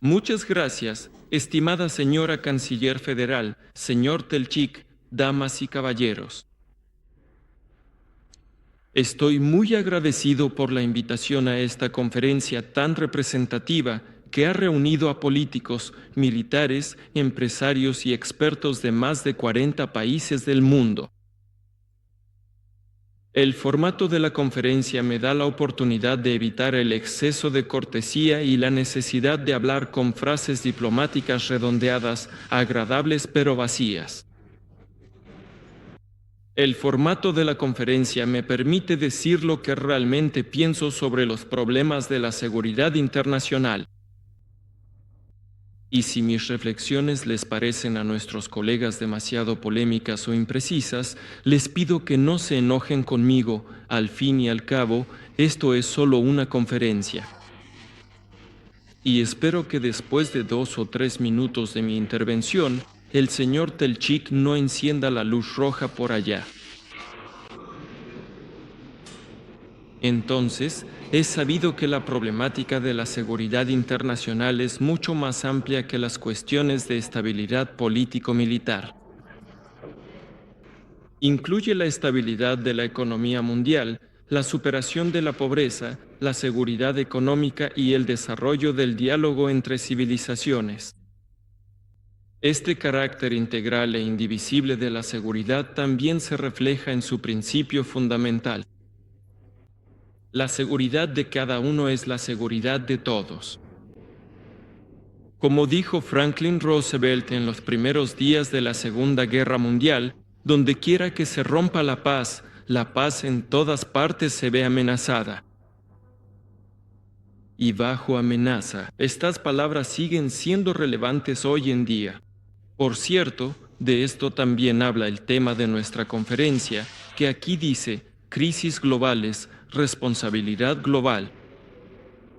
Muchas gracias, estimada señora Canciller Federal, señor Telchik, damas y caballeros. Estoy muy agradecido por la invitación a esta conferencia tan representativa que ha reunido a políticos, militares, empresarios y expertos de más de 40 países del mundo. El formato de la conferencia me da la oportunidad de evitar el exceso de cortesía y la necesidad de hablar con frases diplomáticas redondeadas, agradables pero vacías. El formato de la conferencia me permite decir lo que realmente pienso sobre los problemas de la seguridad internacional. Y si mis reflexiones les parecen a nuestros colegas demasiado polémicas o imprecisas, les pido que no se enojen conmigo. Al fin y al cabo, esto es solo una conferencia. Y espero que después de 2 o 3 minutos de mi intervención, el señor Telchik no encienda la luz roja por allá. Entonces, es sabido que la problemática de la seguridad internacional es mucho más amplia que las cuestiones de estabilidad político-militar. Incluye la estabilidad de la economía mundial, la superación de la pobreza, la seguridad económica y el desarrollo del diálogo entre civilizaciones. Este carácter integral e indivisible de la seguridad también se refleja en su principio fundamental. La seguridad de cada uno es la seguridad de todos. Como dijo Franklin Roosevelt en los primeros días de la Segunda Guerra Mundial, donde quiera que se rompa la paz en todas partes se ve amenazada. Y bajo amenaza, estas palabras siguen siendo relevantes hoy en día. Por cierto, de esto también habla el tema de nuestra conferencia, que aquí dice, crisis globales, responsabilidad global.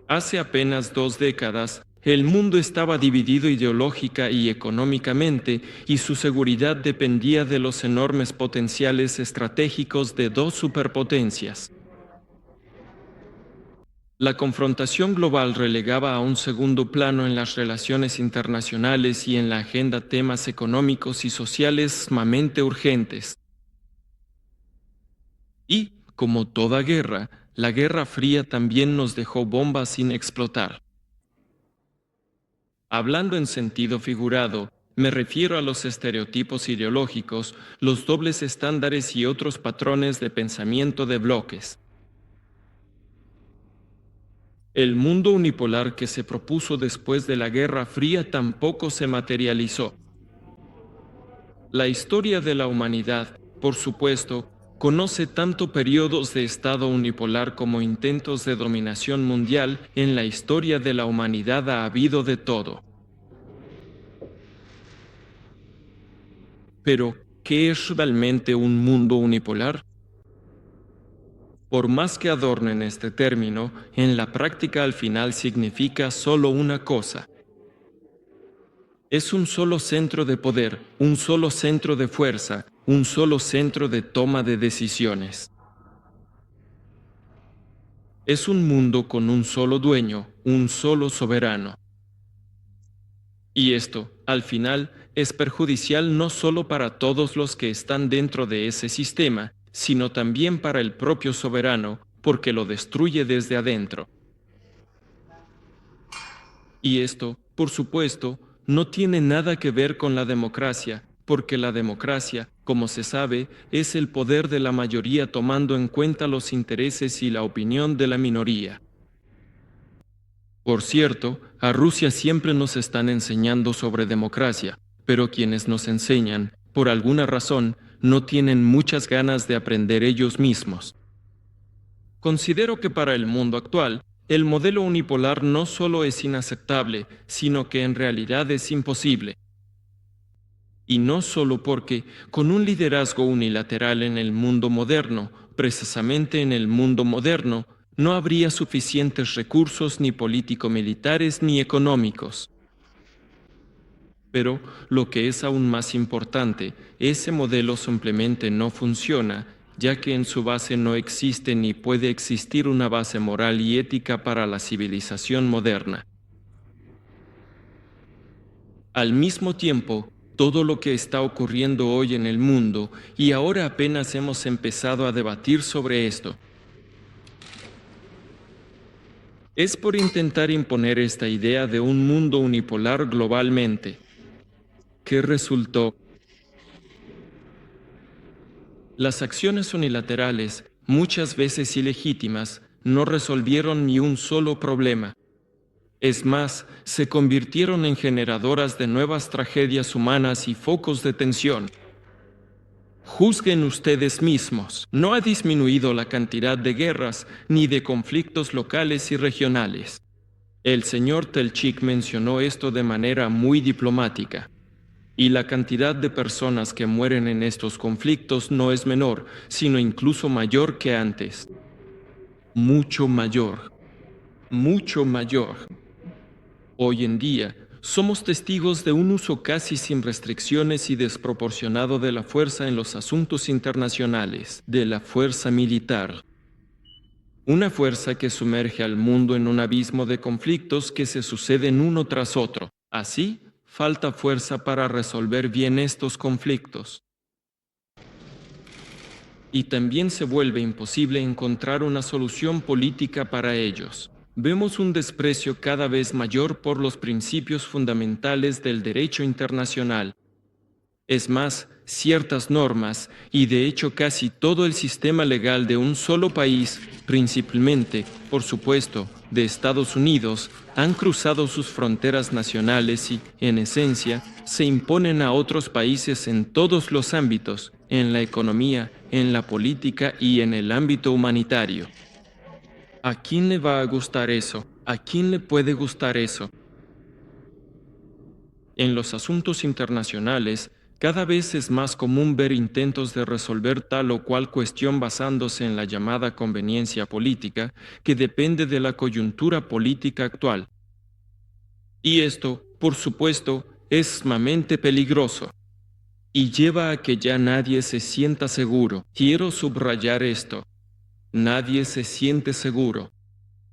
Hace apenas 2 décadas, el mundo estaba dividido ideológica y económicamente y su seguridad dependía de los enormes potenciales estratégicos de 2 superpotencias. La confrontación global relegaba a un segundo plano en las relaciones internacionales y en la agenda temas económicos y sociales sumamente urgentes. Y, como toda guerra, la Guerra Fría también nos dejó bombas sin explotar. Hablando en sentido figurado, me refiero a los estereotipos ideológicos, los dobles estándares y otros patrones de pensamiento de bloques. El mundo unipolar que se propuso después de la Guerra Fría tampoco se materializó. La historia de la humanidad, por supuesto, conoce tanto periodos de estado unipolar como intentos de dominación mundial. En la historia de la humanidad ha habido de todo. Pero, ¿qué es realmente un mundo unipolar? Por más que adornen este término, en la práctica al final significa solo una cosa. Es un solo centro de poder, un solo centro de fuerza, un solo centro de toma de decisiones. Es un mundo con un solo dueño, un solo soberano. Y esto, al final, es perjudicial no solo para todos los que están dentro de ese sistema, sino también para el propio soberano, porque lo destruye desde adentro. Y esto, por supuesto, no tiene nada que ver con la democracia, porque la democracia, como se sabe, es el poder de la mayoría tomando en cuenta los intereses y la opinión de la minoría. Por cierto, a Rusia siempre nos están enseñando sobre democracia, pero quienes nos enseñan, por alguna razón, no tienen muchas ganas de aprender ellos mismos. Considero que para el mundo actual, el modelo unipolar no solo es inaceptable, sino que en realidad es imposible. Y no solo porque, con un liderazgo unilateral en el mundo moderno, precisamente en el mundo moderno, no habría suficientes recursos ni político-militares ni económicos. Pero, lo que es aún más importante, ese modelo simplemente no funciona, ya que en su base no existe ni puede existir una base moral y ética para la civilización moderna. Al mismo tiempo, todo lo que está ocurriendo hoy en el mundo, y ahora apenas hemos empezado a debatir sobre esto, es por intentar imponer esta idea de un mundo unipolar globalmente. ¿Qué resultó? Las acciones unilaterales, muchas veces ilegítimas, no resolvieron ni un solo problema. Es más, se convirtieron en generadoras de nuevas tragedias humanas y focos de tensión. Juzguen ustedes mismos. No ha disminuido la cantidad de guerras ni de conflictos locales y regionales. El señor Telchik mencionó esto de manera muy diplomática. Y la cantidad de personas que mueren en estos conflictos no es menor, sino incluso mayor que antes. Mucho mayor. Mucho mayor. Hoy en día, somos testigos de un uso casi sin restricciones y desproporcionado de la fuerza en los asuntos internacionales, de la fuerza militar. Una fuerza que sumerge al mundo en un abismo de conflictos que se suceden uno tras otro. Así, falta fuerza para resolver bien estos conflictos. Y también se vuelve imposible encontrar una solución política para ellos. Vemos un desprecio cada vez mayor por los principios fundamentales del derecho internacional. Es más, ciertas normas, y de hecho casi todo el sistema legal de un solo país, principalmente, por supuesto, de Estados Unidos, han cruzado sus fronteras nacionales y, en esencia, se imponen a otros países en todos los ámbitos, en la economía, en la política y en el ámbito humanitario. ¿A quién le va a gustar eso? ¿A quién le puede gustar eso? En los asuntos internacionales, cada vez es más común ver intentos de resolver tal o cual cuestión basándose en la llamada conveniencia política, que depende de la coyuntura política actual. Y esto, por supuesto, es sumamente peligroso. Y lleva a que ya nadie se sienta seguro. Quiero subrayar esto. Nadie se siente seguro,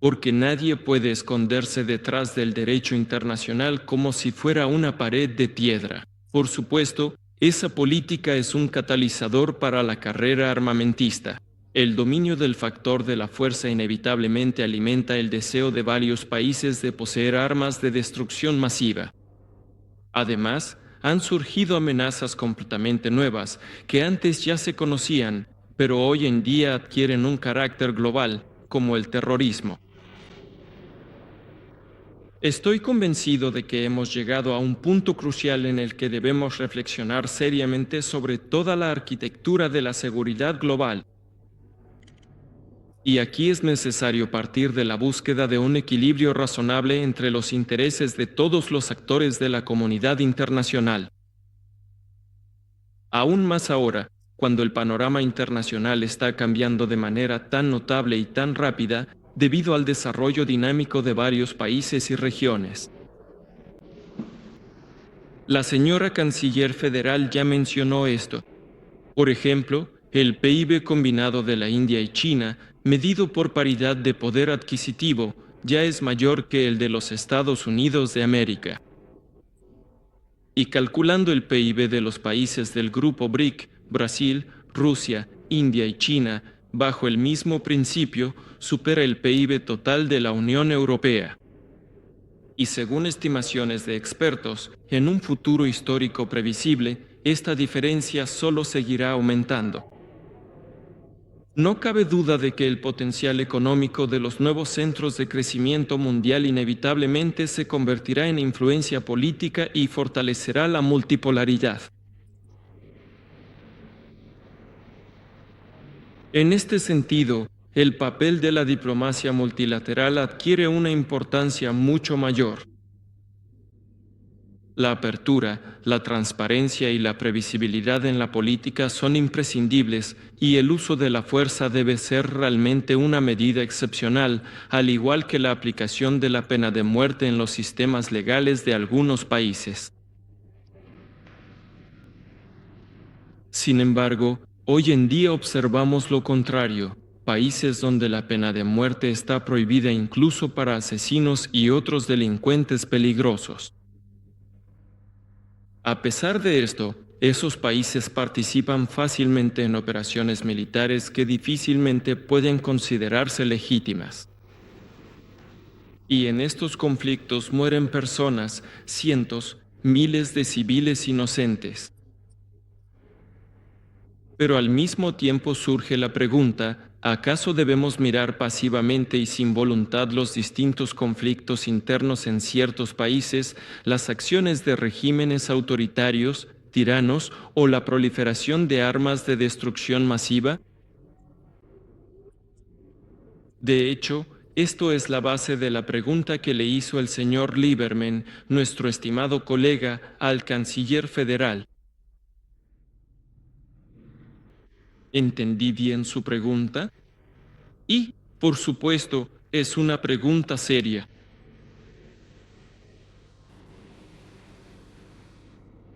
porque nadie puede esconderse detrás del derecho internacional como si fuera una pared de piedra. Por supuesto, esa política es un catalizador para la carrera armamentista. El dominio del factor de la fuerza inevitablemente alimenta el deseo de varios países de poseer armas de destrucción masiva. Además, han surgido amenazas completamente nuevas que antes ya se conocían, pero hoy en día adquieren un carácter global, como el terrorismo. Estoy convencido de que hemos llegado a un punto crucial en el que debemos reflexionar seriamente sobre toda la arquitectura de la seguridad global. Y aquí es necesario partir de la búsqueda de un equilibrio razonable entre los intereses de todos los actores de la comunidad internacional. Aún más ahora, cuando el panorama internacional está cambiando de manera tan notable y tan rápida debido al desarrollo dinámico de varios países y regiones. La señora Canciller Federal ya mencionó esto. Por ejemplo, el PIB combinado de la India y China, medido por paridad de poder adquisitivo, ya es mayor que el de los Estados Unidos de América. Y calculando el PIB de los países del grupo BRIC, Brasil, Rusia, India y China, bajo el mismo principio, supera el PIB total de la Unión Europea. Y según estimaciones de expertos, en un futuro histórico previsible, esta diferencia solo seguirá aumentando. No cabe duda de que el potencial económico de los nuevos centros de crecimiento mundial inevitablemente se convertirá en influencia política y fortalecerá la multipolaridad. En este sentido, el papel de la diplomacia multilateral adquiere una importancia mucho mayor. La apertura, la transparencia y la previsibilidad en la política son imprescindibles y el uso de la fuerza debe ser realmente una medida excepcional, al igual que la aplicación de la pena de muerte en los sistemas legales de algunos países. Sin embargo, hoy en día observamos lo contrario, países donde la pena de muerte está prohibida incluso para asesinos y otros delincuentes peligrosos. A pesar de esto, esos países participan fácilmente en operaciones militares que difícilmente pueden considerarse legítimas. Y en estos conflictos mueren personas, cientos, miles de civiles inocentes. Pero al mismo tiempo surge la pregunta, ¿acaso debemos mirar pasivamente y sin voluntad los distintos conflictos internos en ciertos países, las acciones de regímenes autoritarios, tiranos o la proliferación de armas de destrucción masiva? De hecho, esto es la base de la pregunta que le hizo el señor Lieberman, nuestro estimado colega, al canciller federal. ¿Entendí bien su pregunta? Y, por supuesto, es una pregunta seria.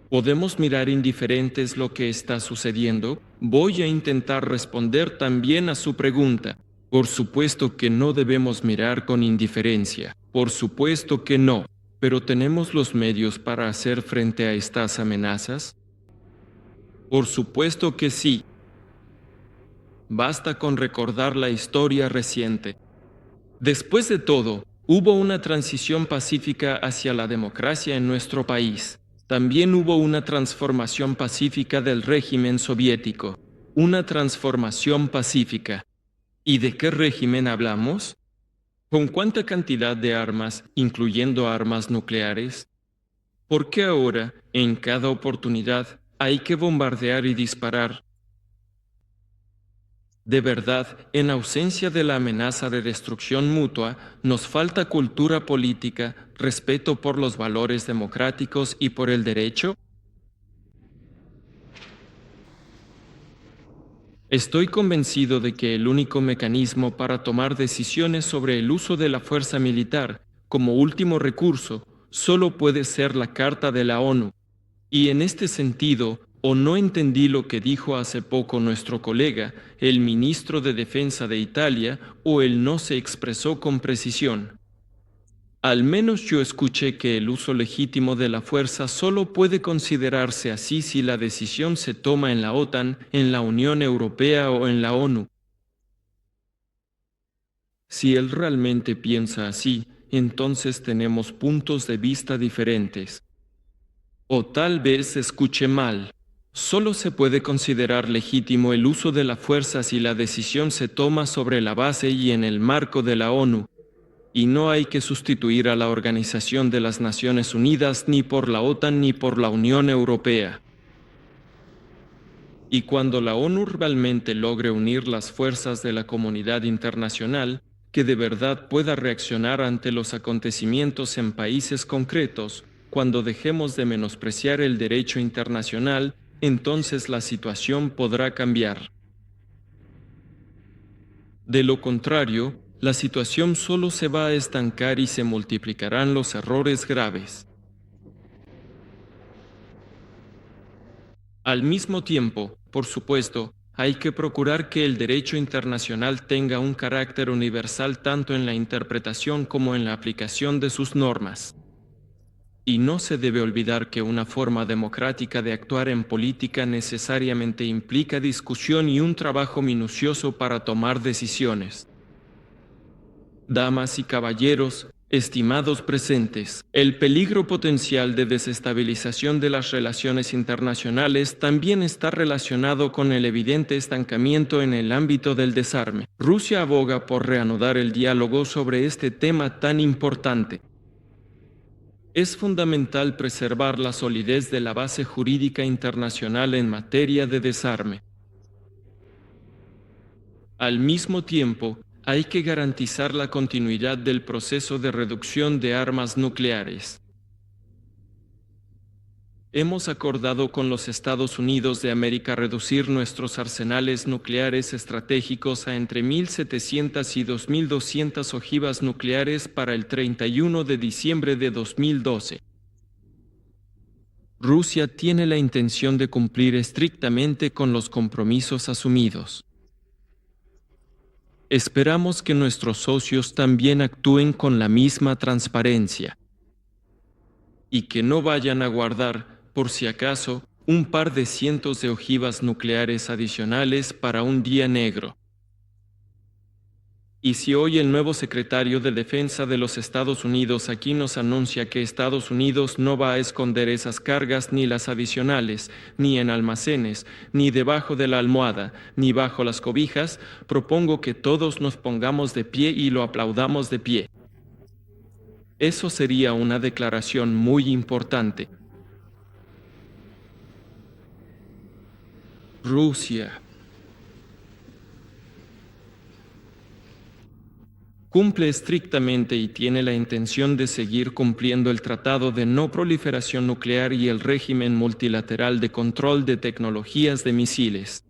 ¿Podemos mirar indiferentes lo que está sucediendo? Voy a intentar responder también a su pregunta. Por supuesto que no debemos mirar con indiferencia. Por supuesto que no. ¿Pero tenemos los medios para hacer frente a estas amenazas? Por supuesto que sí. Basta con recordar la historia reciente. Después de todo, hubo una transición pacífica hacia la democracia en nuestro país. También hubo una transformación pacífica del régimen soviético. Una transformación pacífica. ¿Y de qué régimen hablamos? ¿Con cuánta cantidad de armas, incluyendo armas nucleares? ¿Por qué ahora, en cada oportunidad, hay que bombardear y disparar? De verdad, en ausencia de la amenaza de destrucción mutua, nos falta cultura política, respeto por los valores democráticos y por el derecho. Estoy convencido de que el único mecanismo para tomar decisiones sobre el uso de la fuerza militar, como último recurso, solo puede ser la Carta de la ONU. Y en este sentido, o no entendí lo que dijo hace poco nuestro colega, el ministro de Defensa de Italia, o él no se expresó con precisión. Al menos yo escuché que el uso legítimo de la fuerza solo puede considerarse así si la decisión se toma en la OTAN, en la Unión Europea o en la ONU. Si él realmente piensa así, entonces tenemos puntos de vista diferentes. O tal vez escuche mal. Solo se puede considerar legítimo el uso de la fuerza si la decisión se toma sobre la base y en el marco de la ONU, y no hay que sustituir a la Organización de las Naciones Unidas ni por la OTAN ni por la Unión Europea. Y cuando la ONU realmente logre unir las fuerzas de la comunidad internacional, que de verdad pueda reaccionar ante los acontecimientos en países concretos, cuando dejemos de menospreciar el derecho internacional, entonces la situación podrá cambiar. De lo contrario, la situación solo se va a estancar y se multiplicarán los errores graves. Al mismo tiempo, por supuesto, hay que procurar que el derecho internacional tenga un carácter universal tanto en la interpretación como en la aplicación de sus normas. Y no se debe olvidar que una forma democrática de actuar en política necesariamente implica discusión y un trabajo minucioso para tomar decisiones. Damas y caballeros, estimados presentes, el peligro potencial de desestabilización de las relaciones internacionales también está relacionado con el evidente estancamiento en el ámbito del desarme. Rusia aboga por reanudar el diálogo sobre este tema tan importante. Es fundamental preservar la solidez de la base jurídica internacional en materia de desarme. Al mismo tiempo, hay que garantizar la continuidad del proceso de reducción de armas nucleares. Hemos acordado con los Estados Unidos de América reducir nuestros arsenales nucleares estratégicos a entre 1.700 y 2.200 ojivas nucleares para el 31 de diciembre de 2012. Rusia tiene la intención de cumplir estrictamente con los compromisos asumidos. Esperamos que nuestros socios también actúen con la misma transparencia y que no vayan a guardar por si acaso, un par de cientos de ojivas nucleares adicionales para un día negro. Y si hoy el nuevo secretario de Defensa de los Estados Unidos aquí nos anuncia que Estados Unidos no va a esconder esas cargas ni las adicionales, ni en almacenes, ni debajo de la almohada, ni bajo las cobijas, propongo que todos nos pongamos de pie y lo aplaudamos de pie. Eso sería una declaración muy importante. Rusia cumple estrictamente y tiene la intención de seguir cumpliendo el Tratado de No Proliferación Nuclear y el régimen multilateral de control de tecnologías de misiles.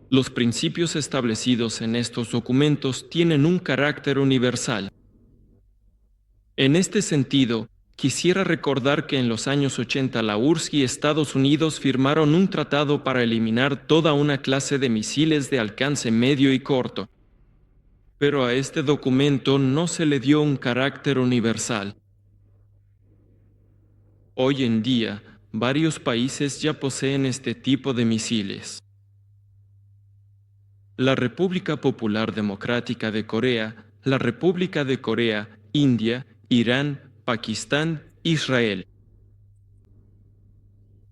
Los principios establecidos en estos documentos tienen un carácter universal. En este sentido, quisiera recordar que en los años 80 la URSS y Estados Unidos firmaron un tratado para eliminar toda una clase de misiles de alcance medio y corto. Pero a este documento no se le dio un carácter universal. Hoy en día, varios países ya poseen este tipo de misiles. La República Popular Democrática de Corea, la República de Corea, India, Irán, Pakistán, Israel.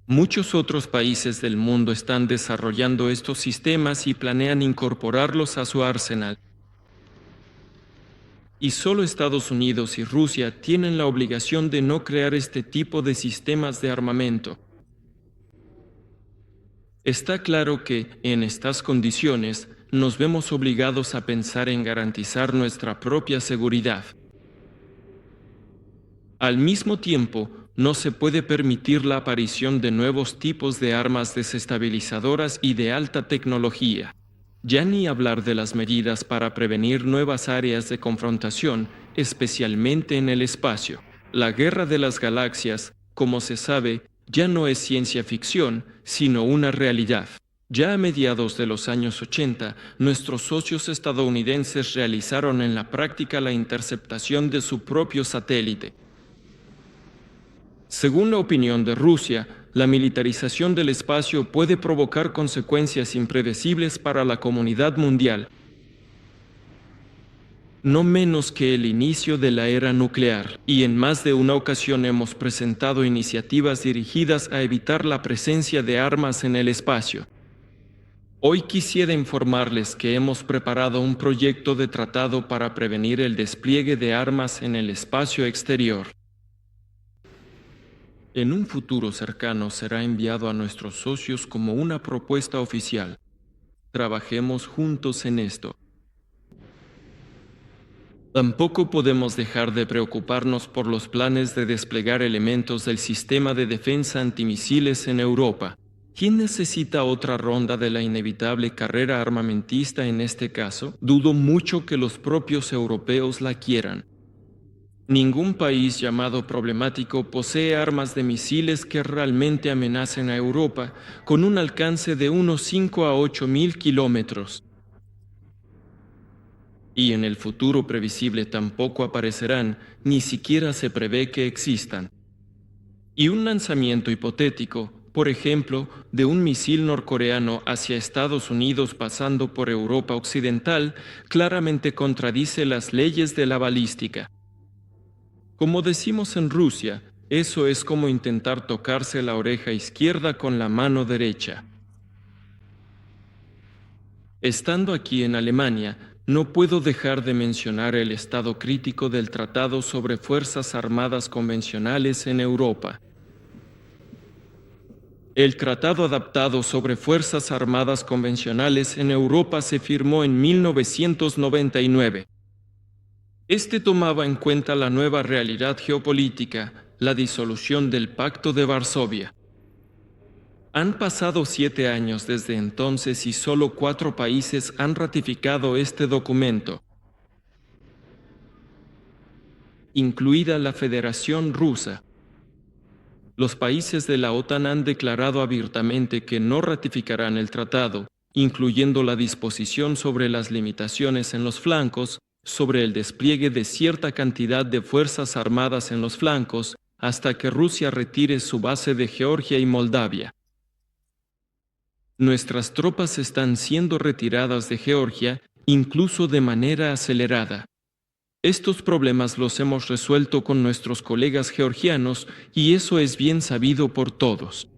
Muchos otros países del mundo están desarrollando estos sistemas y planean incorporarlos a su arsenal. Y solo Estados Unidos y Rusia tienen la obligación de no crear este tipo de sistemas de armamento. Está claro que, en estas condiciones, nos vemos obligados a pensar en garantizar nuestra propia seguridad. Al mismo tiempo, no se puede permitir la aparición de nuevos tipos de armas desestabilizadoras y de alta tecnología. Ya ni hablar de las medidas para prevenir nuevas áreas de confrontación, especialmente en el espacio. La guerra de las galaxias, como se sabe, ya no es ciencia ficción, sino una realidad. Ya a mediados de los años 80, nuestros socios estadounidenses realizaron en la práctica la interceptación de su propio satélite. Según la opinión de Rusia, la militarización del espacio puede provocar consecuencias impredecibles para la comunidad mundial, no menos que el inicio de la era nuclear, y en más de una ocasión hemos presentado iniciativas dirigidas a evitar la presencia de armas en el espacio. Hoy quisiera informarles que hemos preparado un proyecto de tratado para prevenir el despliegue de armas en el espacio exterior. En un futuro cercano será enviado a nuestros socios como una propuesta oficial. Trabajemos juntos en esto. Tampoco podemos dejar de preocuparnos por los planes de desplegar elementos del sistema de defensa antimisiles en Europa. ¿Quién necesita otra ronda de la inevitable carrera armamentista en este caso? Dudo mucho que los propios europeos la quieran. Ningún país llamado problemático posee armas de misiles que realmente amenacen a Europa con un alcance de unos 5 a 8 mil kilómetros. Y en el futuro previsible tampoco aparecerán, ni siquiera se prevé que existan. Y un lanzamiento hipotético, por ejemplo, de un misil norcoreano hacia Estados Unidos pasando por Europa Occidental, claramente contradice las leyes de la balística. Como decimos en Rusia, eso es como intentar tocarse la oreja izquierda con la mano derecha. Estando aquí en Alemania, no puedo dejar de mencionar el estado crítico del Tratado sobre Fuerzas Armadas Convencionales en Europa. El Tratado Adaptado sobre Fuerzas Armadas Convencionales en Europa se firmó en 1999. Este tomaba en cuenta la nueva realidad geopolítica, la disolución del Pacto de Varsovia. Han pasado 7 años desde entonces y solo 4 países han ratificado este documento, incluida la Federación Rusa. Los países de la OTAN han declarado abiertamente que no ratificarán el tratado, incluyendo la disposición sobre las limitaciones en los flancos, sobre el despliegue de cierta cantidad de fuerzas armadas en los flancos, hasta que Rusia retire su base de Georgia y Moldavia. Nuestras tropas están siendo retiradas de Georgia, incluso de manera acelerada. Estos problemas los hemos resuelto con nuestros colegas georgianos y eso es bien sabido por todos.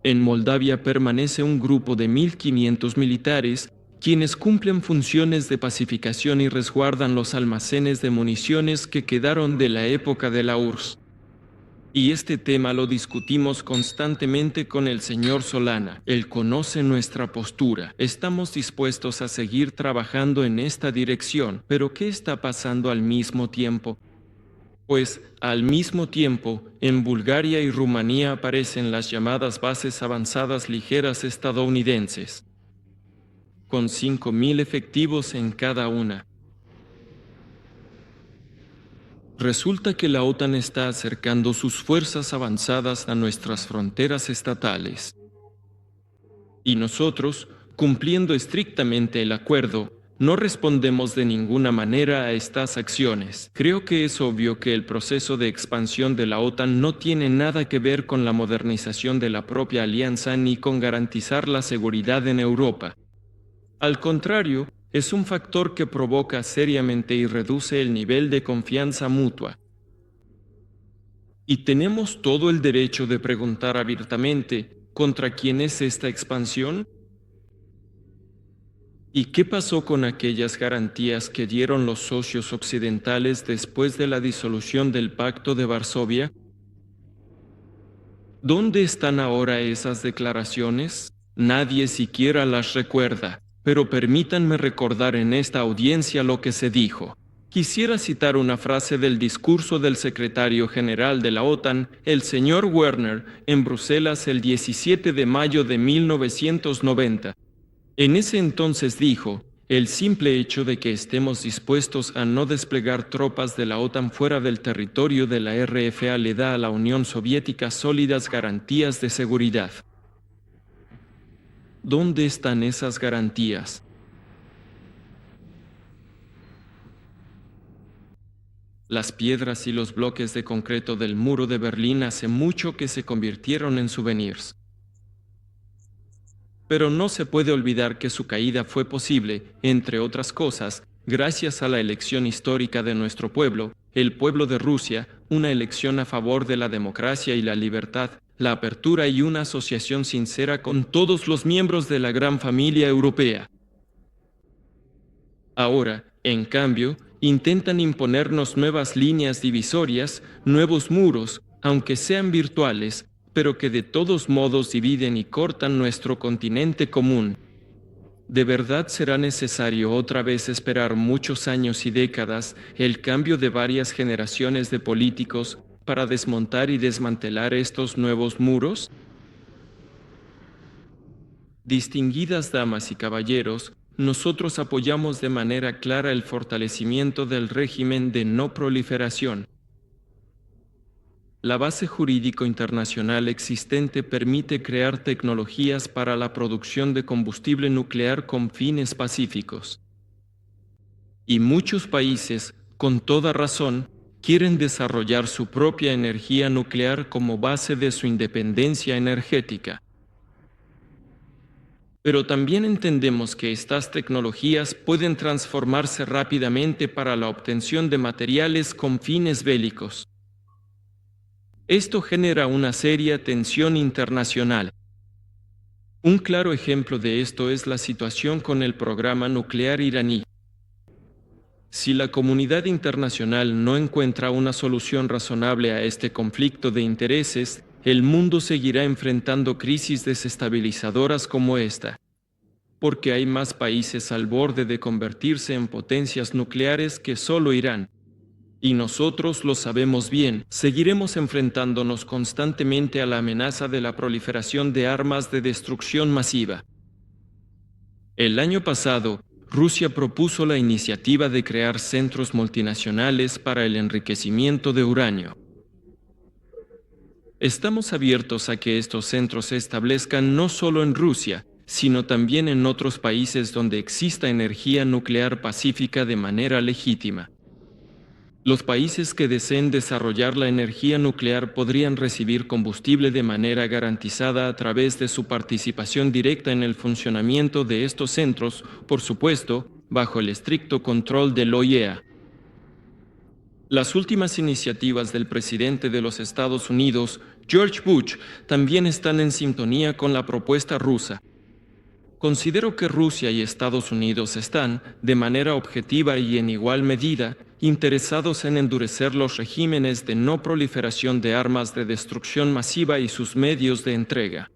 En Moldavia permanece un grupo de 1.500 militares quienes cumplen funciones de pacificación y resguardan los almacenes de municiones que quedaron de la época de la URSS. Y este tema lo discutimos constantemente con el señor Solana. Él conoce nuestra postura. Estamos dispuestos a seguir trabajando en esta dirección. Pero ¿qué está pasando al mismo tiempo? Pues, al mismo tiempo, en Bulgaria y Rumanía aparecen las llamadas bases avanzadas ligeras estadounidenses, con 5.000 efectivos en cada una. Resulta que la OTAN está acercando sus fuerzas avanzadas a nuestras fronteras estatales. Y nosotros, cumpliendo estrictamente el acuerdo, no respondemos de ninguna manera a estas acciones. Creo que es obvio que el proceso de expansión de la OTAN no tiene nada que ver con la modernización de la propia alianza ni con garantizar la seguridad en Europa. Al contrario, es un factor que provoca seriamente y reduce el nivel de confianza mutua. Y tenemos todo el derecho de preguntar abiertamente, ¿contra quién es esta expansión? ¿Y qué pasó con aquellas garantías que dieron los socios occidentales después de la disolución del Pacto de Varsovia? ¿Dónde están ahora esas declaraciones? Nadie siquiera las recuerda. Pero permítanme recordar en esta audiencia lo que se dijo. Quisiera citar una frase del discurso del secretario general de la OTAN, el señor Werner, en Bruselas el 17 de mayo de 1990. En ese entonces dijo, el simple hecho de que estemos dispuestos a no desplegar tropas de la OTAN fuera del territorio de la RFA le da a la Unión Soviética sólidas garantías de seguridad. ¿Dónde están esas garantías? Las piedras y los bloques de concreto del muro de Berlín hace mucho que se convirtieron en souvenirs. Pero no se puede olvidar que su caída fue posible, entre otras cosas, gracias a la elección histórica de nuestro pueblo, el pueblo de Rusia, una elección a favor de la democracia y la libertad, la apertura y una asociación sincera con todos los miembros de la gran familia europea. Ahora, en cambio, intentan imponernos nuevas líneas divisorias, nuevos muros, aunque sean virtuales, pero que de todos modos dividen y cortan nuestro continente común. ¿De verdad será necesario otra vez esperar muchos años y décadas el cambio de varias generaciones de políticos para desmontar y desmantelar estos nuevos muros? Distinguidas damas y caballeros, nosotros apoyamos de manera clara el fortalecimiento del régimen de no proliferación. La base jurídico internacional existente permite crear tecnologías para la producción de combustible nuclear con fines pacíficos. Y muchos países, con toda razón, quieren desarrollar su propia energía nuclear como base de su independencia energética. Pero también entendemos que estas tecnologías pueden transformarse rápidamente para la obtención de materiales con fines bélicos. Esto genera una seria tensión internacional. Un claro ejemplo de esto es la situación con el programa nuclear iraní. Si la comunidad internacional no encuentra una solución razonable a este conflicto de intereses, el mundo seguirá enfrentando crisis desestabilizadoras como esta. Porque hay más países al borde de convertirse en potencias nucleares que solo Irán. Y nosotros lo sabemos bien, seguiremos enfrentándonos constantemente a la amenaza de la proliferación de armas de destrucción masiva. El año pasado, Rusia propuso la iniciativa de crear centros multinacionales para el enriquecimiento de uranio. Estamos abiertos a que estos centros se establezcan no solo en Rusia, sino también en otros países donde exista energía nuclear pacífica de manera legítima. Los países que deseen desarrollar la energía nuclear podrían recibir combustible de manera garantizada a través de su participación directa en el funcionamiento de estos centros, por supuesto, bajo el estricto control del OIEA. Las últimas iniciativas del presidente de los Estados Unidos, George Bush, también están en sintonía con la propuesta rusa. Considero que Rusia y Estados Unidos están, de manera objetiva y en igual medida, interesados en endurecer los regímenes de no proliferación de armas de destrucción masiva y sus medios de entrega.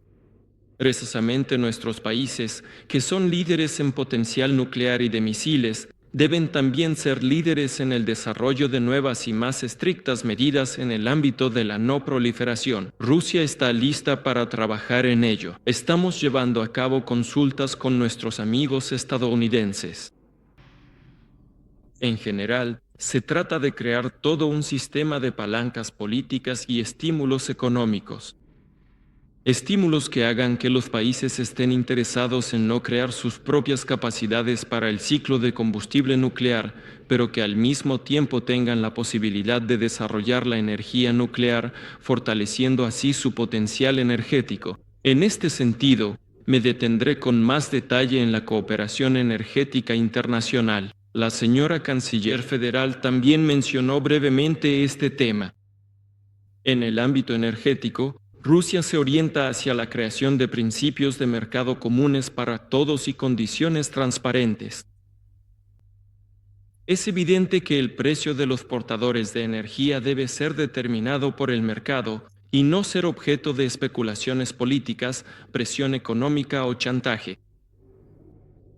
Precisamente nuestros países, que son líderes en potencial nuclear y de misiles, deben también ser líderes en el desarrollo de nuevas y más estrictas medidas en el ámbito de la no proliferación. Rusia está lista para trabajar en ello. Estamos llevando a cabo consultas con nuestros amigos estadounidenses. En general, se trata de crear todo un sistema de palancas políticas y estímulos económicos. Estímulos que hagan que los países estén interesados en no crear sus propias capacidades para el ciclo de combustible nuclear, pero que al mismo tiempo tengan la posibilidad de desarrollar la energía nuclear, fortaleciendo así su potencial energético. En este sentido, me detendré con más detalle en la cooperación energética internacional. La señora Canciller Federal también mencionó brevemente este tema. En el ámbito energético, Rusia se orienta hacia la creación de principios de mercado comunes para todos y condiciones transparentes. Es evidente que el precio de los portadores de energía debe ser determinado por el mercado y no ser objeto de especulaciones políticas, presión económica o chantaje.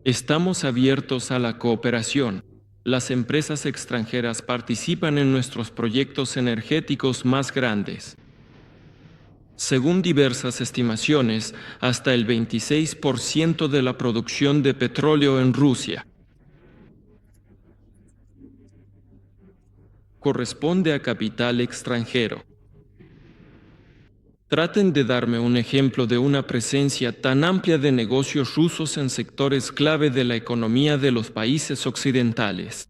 Estamos abiertos a la cooperación. Las empresas extranjeras participan en nuestros proyectos energéticos más grandes. Según diversas estimaciones, hasta el 26% de la producción de petróleo en Rusia corresponde a capital extranjero. Traten de darme un ejemplo de una presencia tan amplia de negocios rusos en sectores clave de la economía de los países occidentales.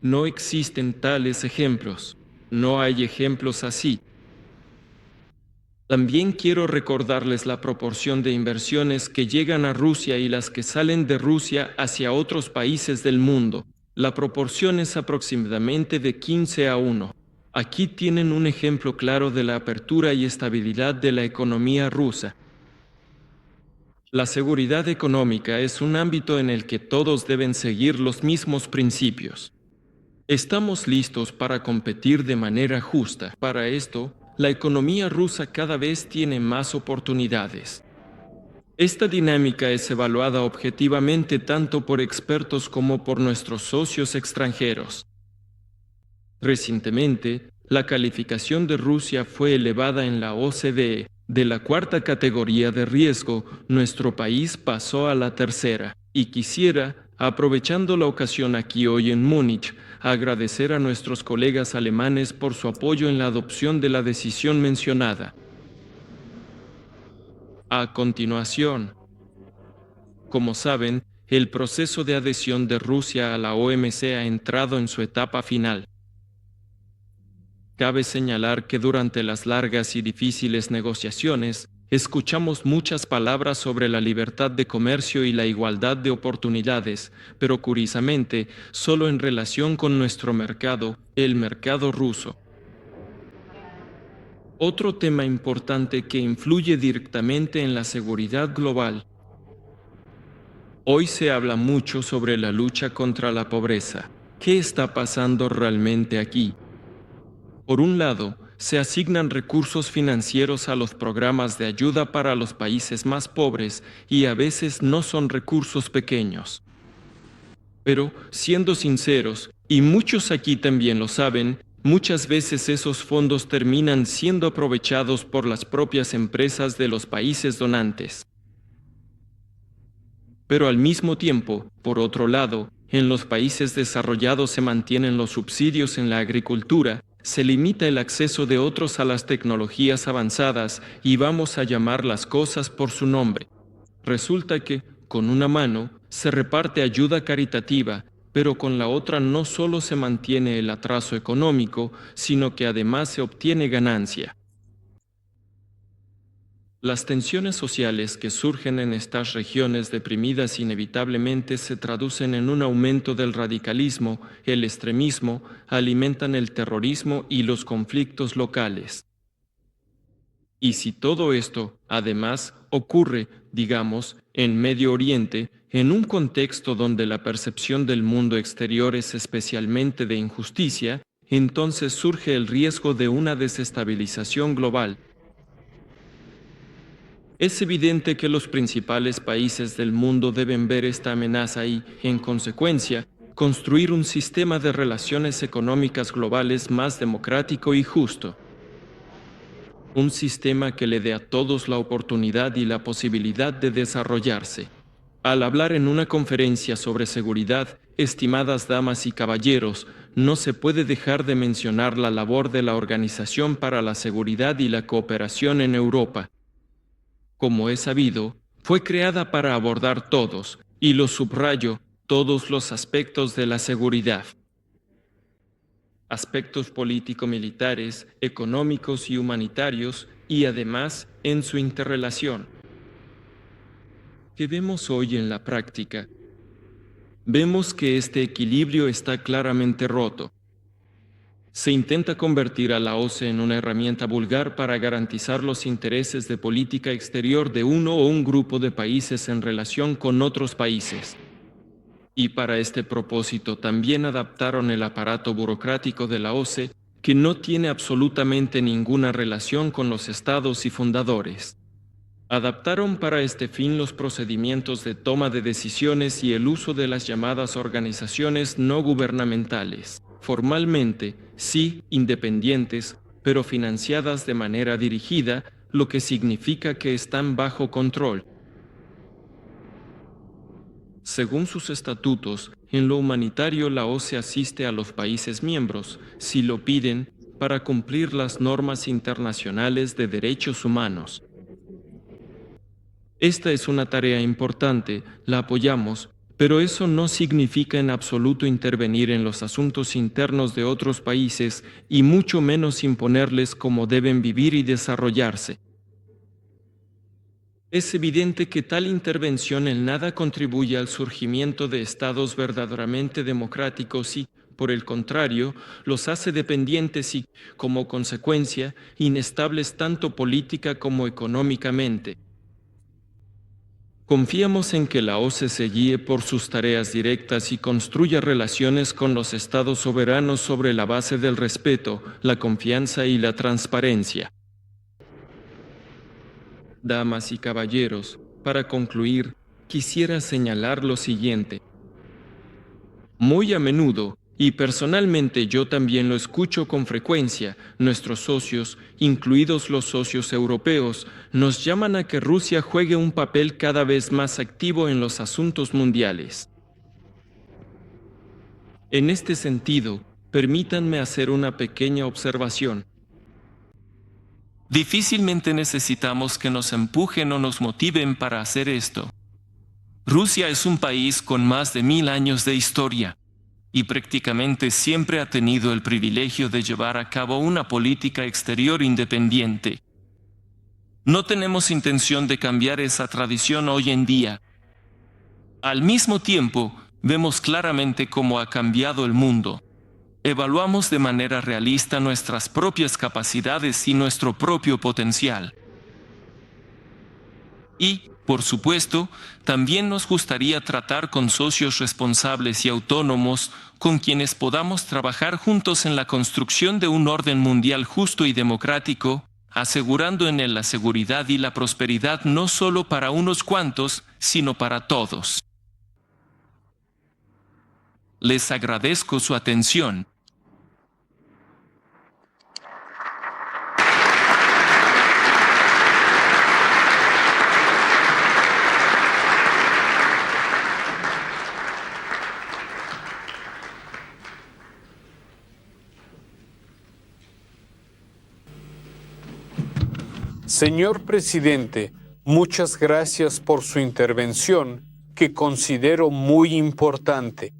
No existen tales ejemplos. No hay ejemplos así. También quiero recordarles la proporción de inversiones que llegan a Rusia y las que salen de Rusia hacia otros países del mundo. La proporción es aproximadamente de 15:1. Aquí tienen un ejemplo claro de la apertura y estabilidad de la economía rusa. La seguridad económica es un ámbito en el que todos deben seguir los mismos principios. Estamos listos para competir de manera justa. Para esto, la economía rusa cada vez tiene más oportunidades. Esta dinámica es evaluada objetivamente tanto por expertos como por nuestros socios extranjeros. Recientemente, la calificación de Rusia fue elevada en la OCDE. De la cuarta categoría de riesgo, nuestro país pasó a la tercera. Y quisiera, aprovechando la ocasión aquí hoy en Múnich, agradecer a nuestros colegas alemanes por su apoyo en la adopción de la decisión mencionada. A continuación, como saben, el proceso de adhesión de Rusia a la OMC ha entrado en su etapa final. Cabe señalar que durante las largas y difíciles negociaciones, escuchamos muchas palabras sobre la libertad de comercio y la igualdad de oportunidades, pero curiosamente, solo en relación con nuestro mercado, el mercado ruso. Otro tema importante que influye directamente en la seguridad global. Hoy se habla mucho sobre la lucha contra la pobreza. ¿Qué está pasando realmente aquí? Por un lado, se asignan recursos financieros a los programas de ayuda para los países más pobres y a veces no son recursos pequeños. Pero, siendo sinceros, y muchos aquí también lo saben, muchas veces esos fondos terminan siendo aprovechados por las propias empresas de los países donantes. Pero al mismo tiempo, por otro lado, en los países desarrollados se mantienen los subsidios en la agricultura, se limita el acceso de otros a las tecnologías avanzadas y vamos a llamar las cosas por su nombre. Resulta que, con una mano, se reparte ayuda caritativa, pero con la otra no solo se mantiene el atraso económico, sino que además se obtiene ganancia. Las tensiones sociales que surgen en estas regiones deprimidas inevitablemente se traducen en un aumento del radicalismo, el extremismo, alimentan el terrorismo y los conflictos locales. Y si todo esto, además, ocurre, digamos, en Medio Oriente, en un contexto donde la percepción del mundo exterior es especialmente de injusticia, entonces surge el riesgo de una desestabilización global. Es evidente que los principales países del mundo deben ver esta amenaza y, en consecuencia, construir un sistema de relaciones económicas globales más democrático y justo. Un sistema que le dé a todos la oportunidad y la posibilidad de desarrollarse. Al hablar en una conferencia sobre seguridad, estimadas damas y caballeros, no se puede dejar de mencionar la labor de la Organización para la Seguridad y la Cooperación en Europa. Como es sabido, fue creada para abordar todos, y lo subrayo, todos los aspectos de la seguridad. Aspectos político-militares, económicos y humanitarios, y además en su interrelación. ¿Qué vemos hoy en la práctica? Vemos que este equilibrio está claramente roto. Se intenta convertir a la OCE en una herramienta vulgar para garantizar los intereses de política exterior de uno o un grupo de países en relación con otros países. Y para este propósito también adaptaron el aparato burocrático de la OCE, que no tiene absolutamente ninguna relación con los estados y fundadores. Adaptaron para este fin los procedimientos de toma de decisiones y el uso de las llamadas organizaciones no gubernamentales, formalmente, sí, independientes, pero financiadas de manera dirigida, lo que significa que están bajo control. Según sus estatutos, en lo humanitario la OCE asiste a los países miembros, si lo piden, para cumplir las normas internacionales de derechos humanos. Esta es una tarea importante, la apoyamos, pero eso no significa en absoluto intervenir en los asuntos internos de otros países y mucho menos imponerles cómo deben vivir y desarrollarse. Es evidente que tal intervención en nada contribuye al surgimiento de estados verdaderamente democráticos y, por el contrario, los hace dependientes y, como consecuencia, inestables tanto política como económicamente. Confiamos en que la OCE se guíe por sus tareas directas y construya relaciones con los estados soberanos sobre la base del respeto, la confianza y la transparencia. Damas y caballeros, para concluir, quisiera señalar lo siguiente. Muy a menudo, y personalmente yo también lo escucho con frecuencia, nuestros socios, incluidos los socios europeos, nos llaman a que Rusia juegue un papel cada vez más activo en los asuntos mundiales. En este sentido, permítanme hacer una pequeña observación. Difícilmente necesitamos que nos empujen o nos motiven para hacer esto. Rusia es un país con más de 1000 años de historia y prácticamente siempre ha tenido el privilegio de llevar a cabo una política exterior independiente. No tenemos intención de cambiar esa tradición hoy en día. Al mismo tiempo, vemos claramente cómo ha cambiado el mundo. Evaluamos de manera realista nuestras propias capacidades y nuestro propio potencial. Y, por supuesto, también nos gustaría tratar con socios responsables y autónomos con quienes podamos trabajar juntos en la construcción de un orden mundial justo y democrático, asegurando en él la seguridad y la prosperidad no solo para unos cuantos, sino para todos. Les agradezco su atención. Señor presidente, muchas gracias por su intervención, que considero muy importante.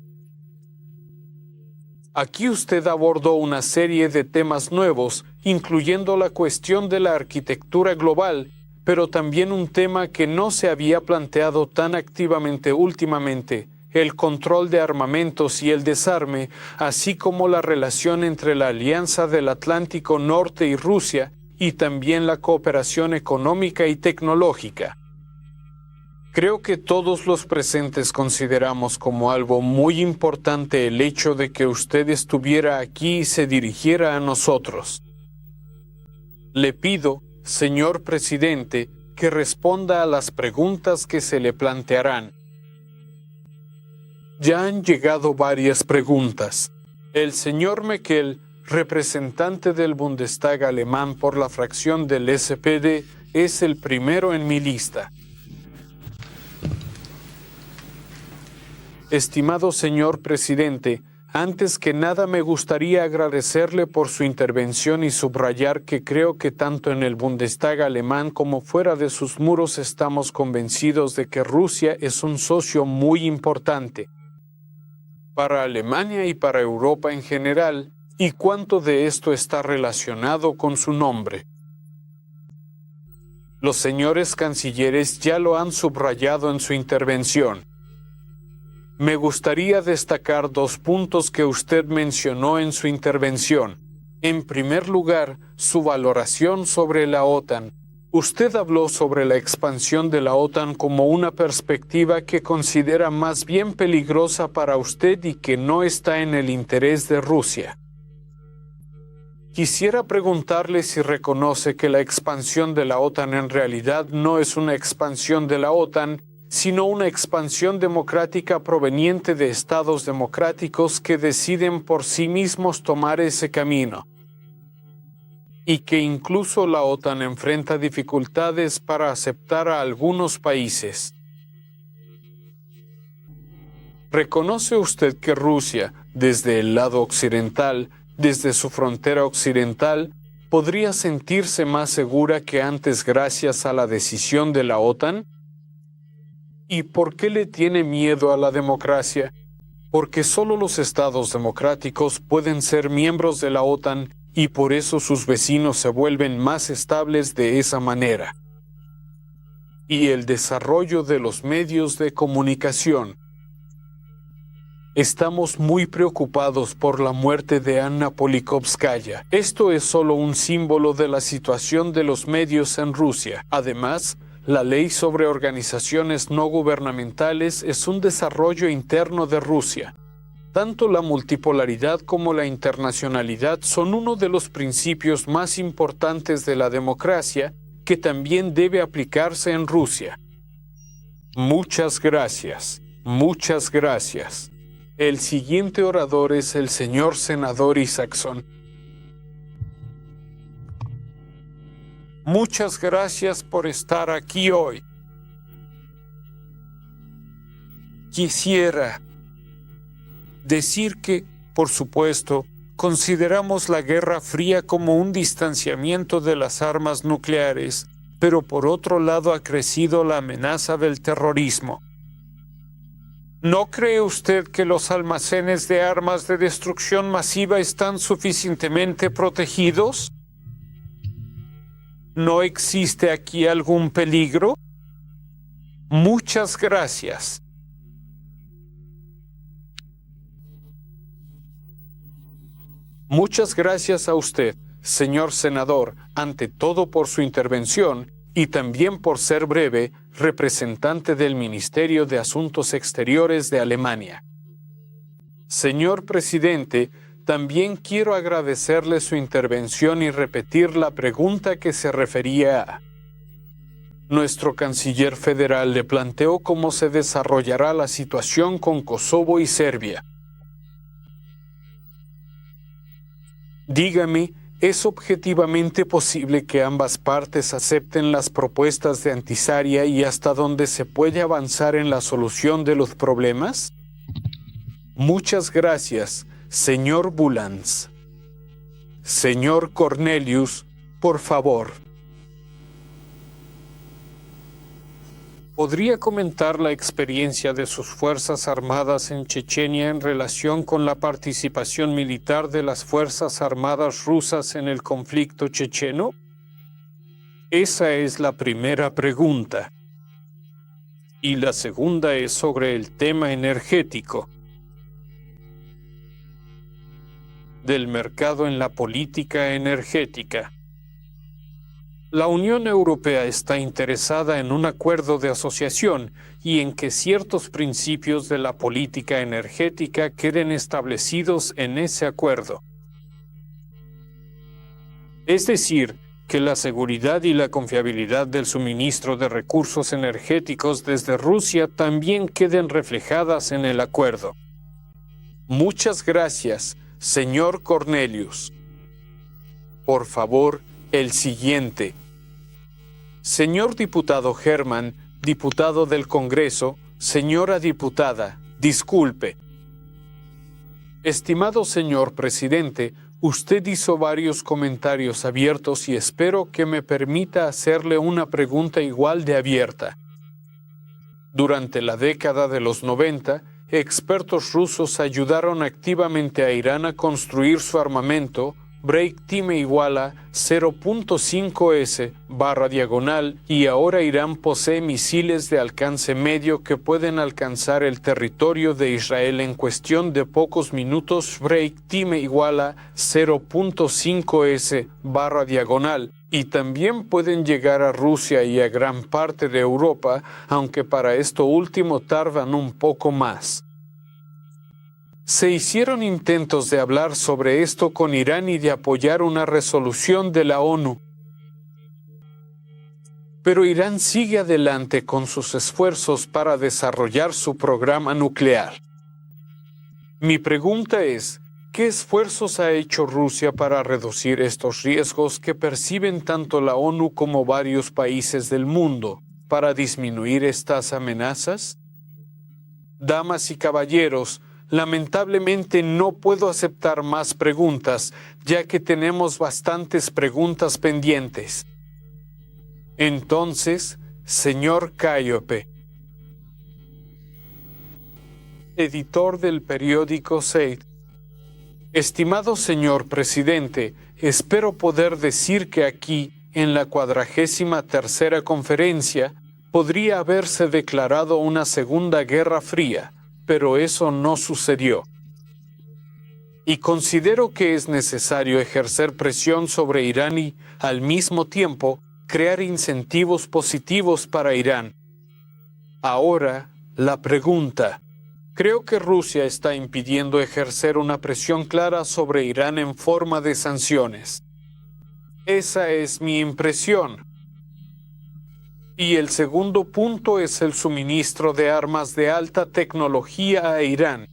Aquí usted abordó una serie de temas nuevos, incluyendo la cuestión de la arquitectura global, pero también un tema que no se había planteado tan activamente últimamente, el control de armamentos y el desarme, así como la relación entre la Alianza del Atlántico Norte y Rusia, y también la cooperación económica y tecnológica. Creo que todos los presentes consideramos como algo muy importante el hecho de que usted estuviera aquí y se dirigiera a nosotros. Le pido, señor presidente, que responda a las preguntas que se le plantearán. Ya han llegado varias preguntas. El señor Merkel, representante del Bundestag alemán por la fracción del SPD, es el primero en mi lista. Estimado señor presidente, antes que nada me gustaría agradecerle por su intervención y subrayar que creo que tanto en el Bundestag alemán como fuera de sus muros estamos convencidos de que Rusia es un socio muy importante para Alemania y para Europa en general, y cuánto de esto está relacionado con su nombre. Los señores cancilleres ya lo han subrayado en su intervención. Me gustaría destacar 2 puntos que usted mencionó en su intervención. En primer lugar, su valoración sobre la OTAN. Usted habló sobre la expansión de la OTAN como una perspectiva que considera más bien peligrosa para usted y que no está en el interés de Rusia. Quisiera preguntarle si reconoce que la expansión de la OTAN en realidad no es una expansión de la OTAN, sino una expansión democrática proveniente de estados democráticos que deciden por sí mismos tomar ese camino. Y que incluso la OTAN enfrenta dificultades para aceptar a algunos países. ¿Reconoce usted que Rusia, desde el lado occidental, desde su frontera occidental, podría sentirse más segura que antes gracias a la decisión de la OTAN? ¿Y por qué le tiene miedo a la democracia? Porque solo los estados democráticos pueden ser miembros de la OTAN y por eso sus vecinos se vuelven más estables de esa manera. Y el desarrollo de los medios de comunicación. Estamos muy preocupados por la muerte de Anna Politkovskaya. Esto es solo un símbolo de la situación de los medios en Rusia. Además, la ley sobre organizaciones no gubernamentales es un desarrollo interno de Rusia. Tanto la multipolaridad como la internacionalidad son uno de los principios más importantes de la democracia que también debe aplicarse en Rusia. Muchas gracias. Muchas gracias. El siguiente orador es el señor senador Isaacson. Muchas gracias por estar aquí hoy. Quisiera decir que, por supuesto, consideramos la Guerra Fría como un distanciamiento de las armas nucleares, pero por otro lado ha crecido la amenaza del terrorismo. ¿No cree usted que los almacenes de armas de destrucción masiva están suficientemente protegidos? ¿No existe aquí algún peligro? Muchas gracias. Muchas gracias a usted, señor senador, ante todo por su intervención y también por ser breve, representante del Ministerio de Asuntos Exteriores de Alemania. Señor presidente, también quiero agradecerle su intervención y repetir la pregunta que se refería a. Nuestro canciller federal le planteó cómo se desarrollará la situación con Kosovo y Serbia. Dígame, ¿es objetivamente posible que ambas partes acepten las propuestas de Antisaria y hasta dónde se puede avanzar en la solución de los problemas? Muchas gracias, señor Bulans. Señor Cornelius, por favor. ¿Podría comentar la experiencia de sus Fuerzas Armadas en Chechenia en relación con la participación militar de las Fuerzas Armadas rusas en el conflicto checheno? Esa es la primera pregunta. Y la segunda es sobre el tema energético del mercado en la política energética. La Unión Europea está interesada en un acuerdo de asociación y en que ciertos principios de la política energética queden establecidos en ese acuerdo. Es decir, que la seguridad y la confiabilidad del suministro de recursos energéticos desde Rusia también queden reflejadas en el acuerdo. Muchas gracias, señor Cornelius. Por favor, el siguiente. Señor diputado Herman, diputado del Congreso, señora diputada, disculpe. Estimado señor presidente, usted hizo varios comentarios abiertos y espero que me permita hacerle una pregunta igual de abierta. Durante la década de los 90, expertos rusos ayudaron activamente a Irán a construir su armamento, Break Time igual a 0.5S/diagonal, y ahora Irán posee misiles de alcance medio que pueden alcanzar el territorio de Israel en cuestión de pocos minutos. Break Time igual a 0.5S/diagonal, y también pueden llegar a Rusia y a gran parte de Europa, aunque para esto último tardan un poco más. Se hicieron intentos de hablar sobre esto con Irán y de apoyar una resolución de la ONU. Pero Irán sigue adelante con sus esfuerzos para desarrollar su programa nuclear. Mi pregunta es, ¿qué esfuerzos ha hecho Rusia para reducir estos riesgos que perciben tanto la ONU como varios países del mundo, para disminuir estas amenazas? Damas y caballeros, lamentablemente no puedo aceptar más preguntas, ya que tenemos bastantes preguntas pendientes. Entonces, señor Calliope, editor del periódico Seid. Estimado señor presidente, espero poder decir que aquí, en la 43ª conferencia, podría haberse declarado una segunda guerra fría, pero eso no sucedió. Y considero que es necesario ejercer presión sobre Irán y, al mismo tiempo, crear incentivos positivos para Irán. Ahora, la pregunta. Creo que Rusia está impidiendo ejercer una presión clara sobre Irán en forma de sanciones. Esa es mi impresión. Y el segundo punto es el suministro de armas de alta tecnología a Irán.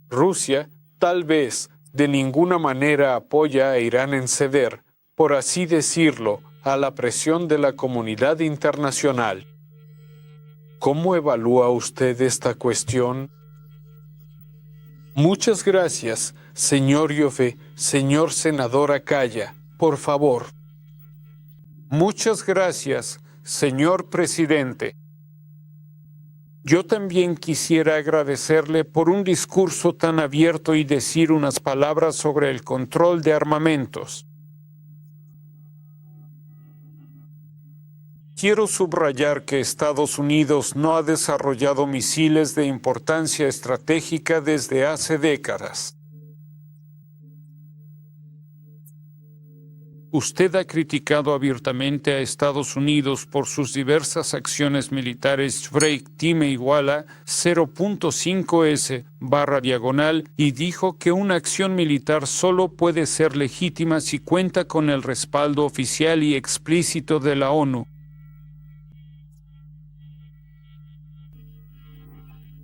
Rusia, tal vez, de ninguna manera apoya a Irán en ceder, por así decirlo, a la presión de la comunidad internacional. ¿Cómo evalúa usted esta cuestión? Muchas gracias, señor Ioffe, señor senador Akaya. Por favor. Muchas gracias, señor presidente. Yo también quisiera agradecerle por un discurso tan abierto y decir unas palabras sobre el control de armamentos. Quiero subrayar que Estados Unidos no ha desarrollado misiles de importancia estratégica desde hace décadas. Usted ha criticado abiertamente a Estados Unidos por sus diversas acciones militares Break Time igual a 0.5S/diagonal y dijo que una acción militar solo puede ser legítima si cuenta con el respaldo oficial y explícito de la ONU.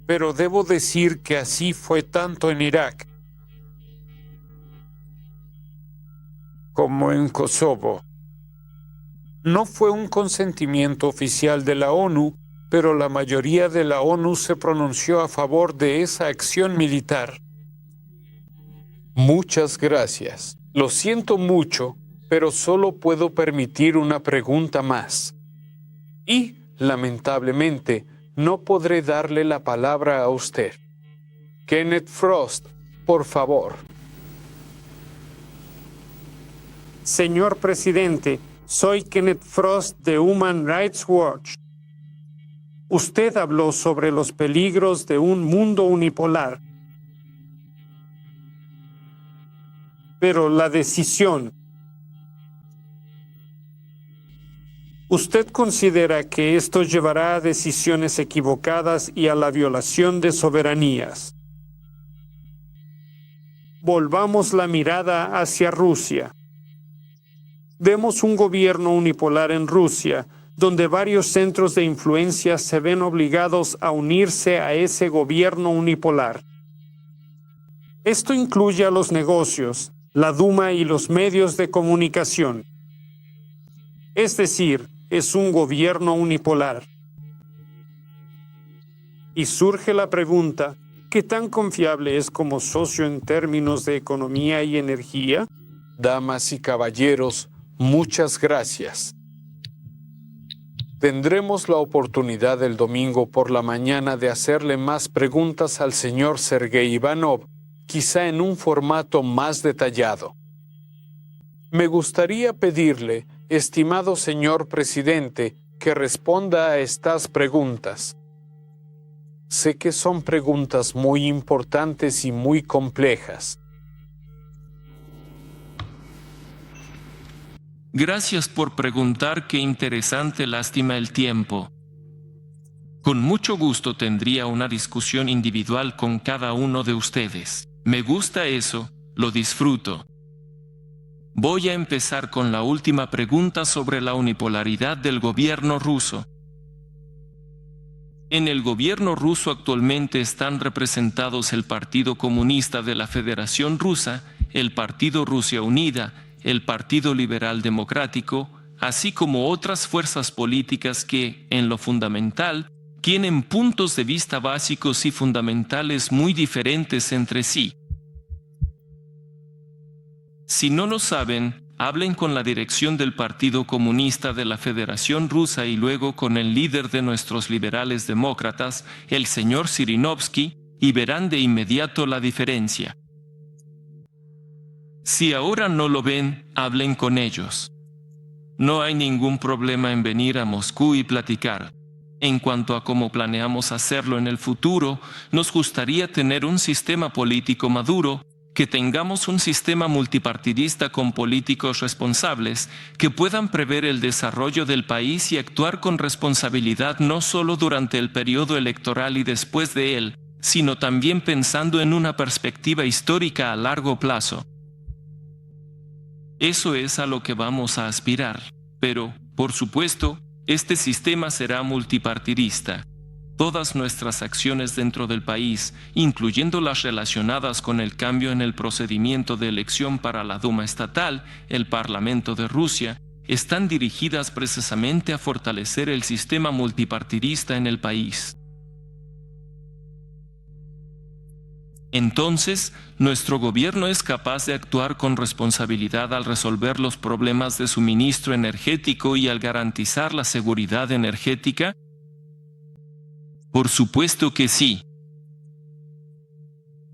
Pero debo decir que así fue tanto en Irak como en Kosovo. No fue un consentimiento oficial de la ONU, pero la mayoría de la ONU se pronunció a favor de esa acción militar. Muchas gracias. Lo siento mucho, pero solo puedo permitir una pregunta más. Y, lamentablemente, no podré darle la palabra a usted. Kenneth Frost, por favor. Señor presidente, soy Kenneth Frost de Human Rights Watch. Usted habló sobre los peligros de un mundo unipolar. Pero la decisión. ¿Usted considera que esto llevará a decisiones equivocadas y a la violación de soberanías? Volvamos la mirada hacia Rusia. Vemos un gobierno unipolar en Rusia, donde varios centros de influencia se ven obligados a unirse a ese gobierno unipolar. Esto incluye a los negocios, la Duma y los medios de comunicación. Es decir, es un gobierno unipolar. Y surge la pregunta, ¿qué tan confiable es como socio en términos de economía y energía? Damas y caballeros, muchas gracias. Tendremos la oportunidad el domingo por la mañana de hacerle más preguntas al señor Sergei Ivanov, quizá en un formato más detallado. Me gustaría pedirle, estimado señor presidente, que responda a estas preguntas. Sé que son preguntas muy importantes y muy complejas. Gracias por preguntar, qué interesante, lástima el tiempo. Con mucho gusto tendría una discusión individual con cada uno de ustedes. Me gusta eso, lo disfruto. Voy a empezar con la última pregunta sobre la unipolaridad del gobierno ruso. En el gobierno ruso actualmente están representados el Partido Comunista de la Federación Rusa, el Partido Rusia Unida, el Partido Liberal Democrático, así como otras fuerzas políticas que, en lo fundamental, tienen puntos de vista básicos y fundamentales muy diferentes entre sí. Si no lo saben, hablen con la dirección del Partido Comunista de la Federación Rusa y luego con el líder de nuestros liberales demócratas, el señor Zhirinovsky, y verán de inmediato la diferencia. Si ahora no lo ven, hablen con ellos. No hay ningún problema en venir a Moscú y platicar. En cuanto a cómo planeamos hacerlo en el futuro, nos gustaría tener un sistema político maduro, que tengamos un sistema multipartidista con políticos responsables, que puedan prever el desarrollo del país y actuar con responsabilidad no solo durante el periodo electoral y después de él, sino también pensando en una perspectiva histórica a largo plazo. Eso es a lo que vamos a aspirar, pero, por supuesto, este sistema será multipartidista. Todas nuestras acciones dentro del país, incluyendo las relacionadas con el cambio en el procedimiento de elección para la Duma estatal, el Parlamento de Rusia, están dirigidas precisamente a fortalecer el sistema multipartidista en el país. Entonces, nuestro gobierno es capaz de actuar con responsabilidad al resolver los problemas de suministro energético y al garantizar la seguridad energética. Por supuesto que sí.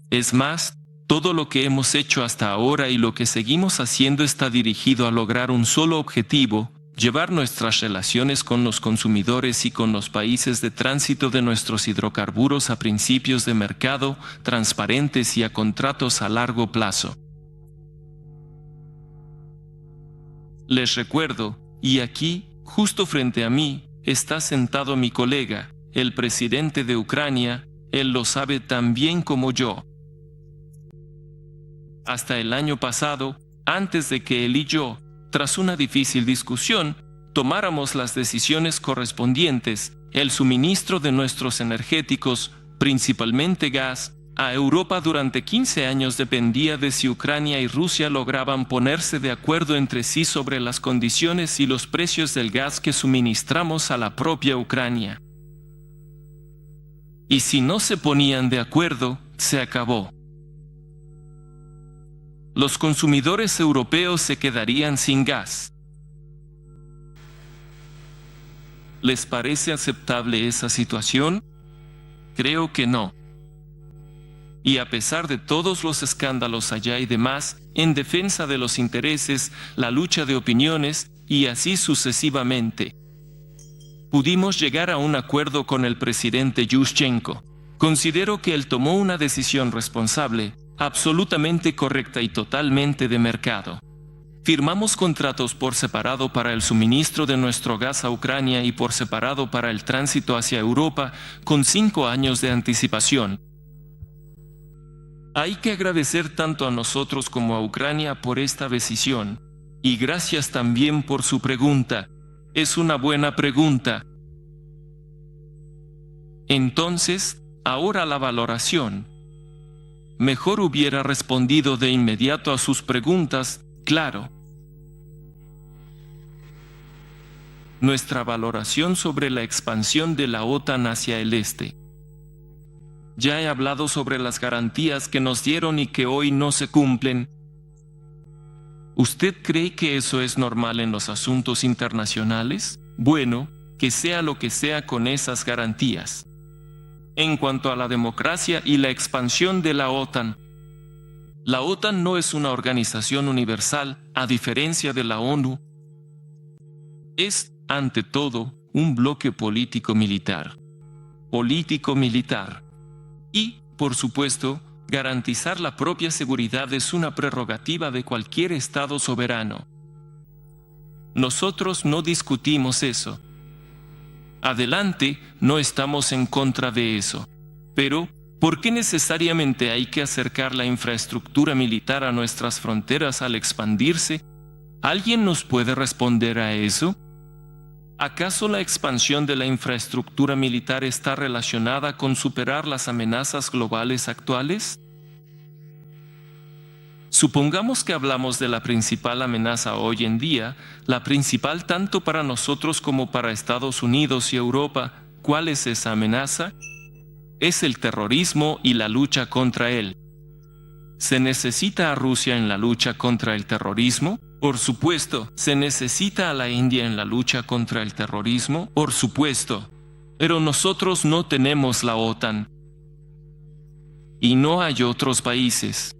Es más, todo lo que hemos hecho hasta ahora y lo que seguimos haciendo está dirigido a lograr un solo objetivo: llevar nuestras relaciones con los consumidores y con los países de tránsito de nuestros hidrocarburos a principios de mercado, transparentes y a contratos a largo plazo. Les recuerdo, y aquí, justo frente a mí, está sentado mi colega, el presidente de Ucrania. Él lo sabe tan bien como yo. Hasta el año pasado, antes de que él y yo, tras una difícil discusión, tomáramos las decisiones correspondientes, el suministro de nuestros energéticos, principalmente gas, a Europa durante 15 años dependía de si Ucrania y Rusia lograban ponerse de acuerdo entre sí sobre las condiciones y los precios del gas que suministramos a la propia Ucrania. Y si no se ponían de acuerdo, se acabó. los consumidores europeos se quedarían sin gas. ¿Les parece aceptable esa situación? Creo que no. Y a pesar de todos los escándalos allá y demás, en defensa de los intereses, la lucha de opiniones, y así sucesivamente, pudimos llegar a un acuerdo con el presidente Yushchenko. Considero que él tomó una decisión responsable, absolutamente correcta y totalmente de mercado. Firmamos contratos por separado para el suministro de nuestro gas a Ucrania y por separado para el tránsito hacia Europa, con 5 años de anticipación. Hay que agradecer tanto a nosotros como a Ucrania por esta decisión. Y gracias también por su pregunta. Es una buena pregunta. Entonces, ahora la valoración. Mejor hubiera respondido de inmediato a sus preguntas, claro. Nuestra valoración sobre la expansión de la OTAN hacia el este. Ya he hablado sobre las garantías que nos dieron y que hoy no se cumplen. ¿Usted cree que eso es normal en los asuntos internacionales? Bueno, que sea lo que sea con esas garantías. En cuanto a la democracia y la expansión de la OTAN no es una organización universal, a diferencia de la ONU. Es, ante todo, un bloque político-militar. Y, por supuesto, garantizar la propia seguridad es una prerrogativa de cualquier Estado soberano. Nosotros no discutimos eso. Adelante, no estamos en contra de eso. Pero, ¿por qué necesariamente hay que acercar la infraestructura militar a nuestras fronteras al expandirse? ¿Alguien nos puede responder a eso? ¿Acaso la expansión de la infraestructura militar está relacionada con superar las amenazas globales actuales? Supongamos que hablamos de la principal amenaza hoy en día, la principal tanto para nosotros como para Estados Unidos y Europa. ¿Cuál es esa amenaza? Es el terrorismo y la lucha contra él. ¿Se necesita a Rusia en la lucha contra el terrorismo? Por supuesto. ¿Se necesita a la India en la lucha contra el terrorismo? Por supuesto. Pero nosotros no tenemos la OTAN. Y no hay otros países.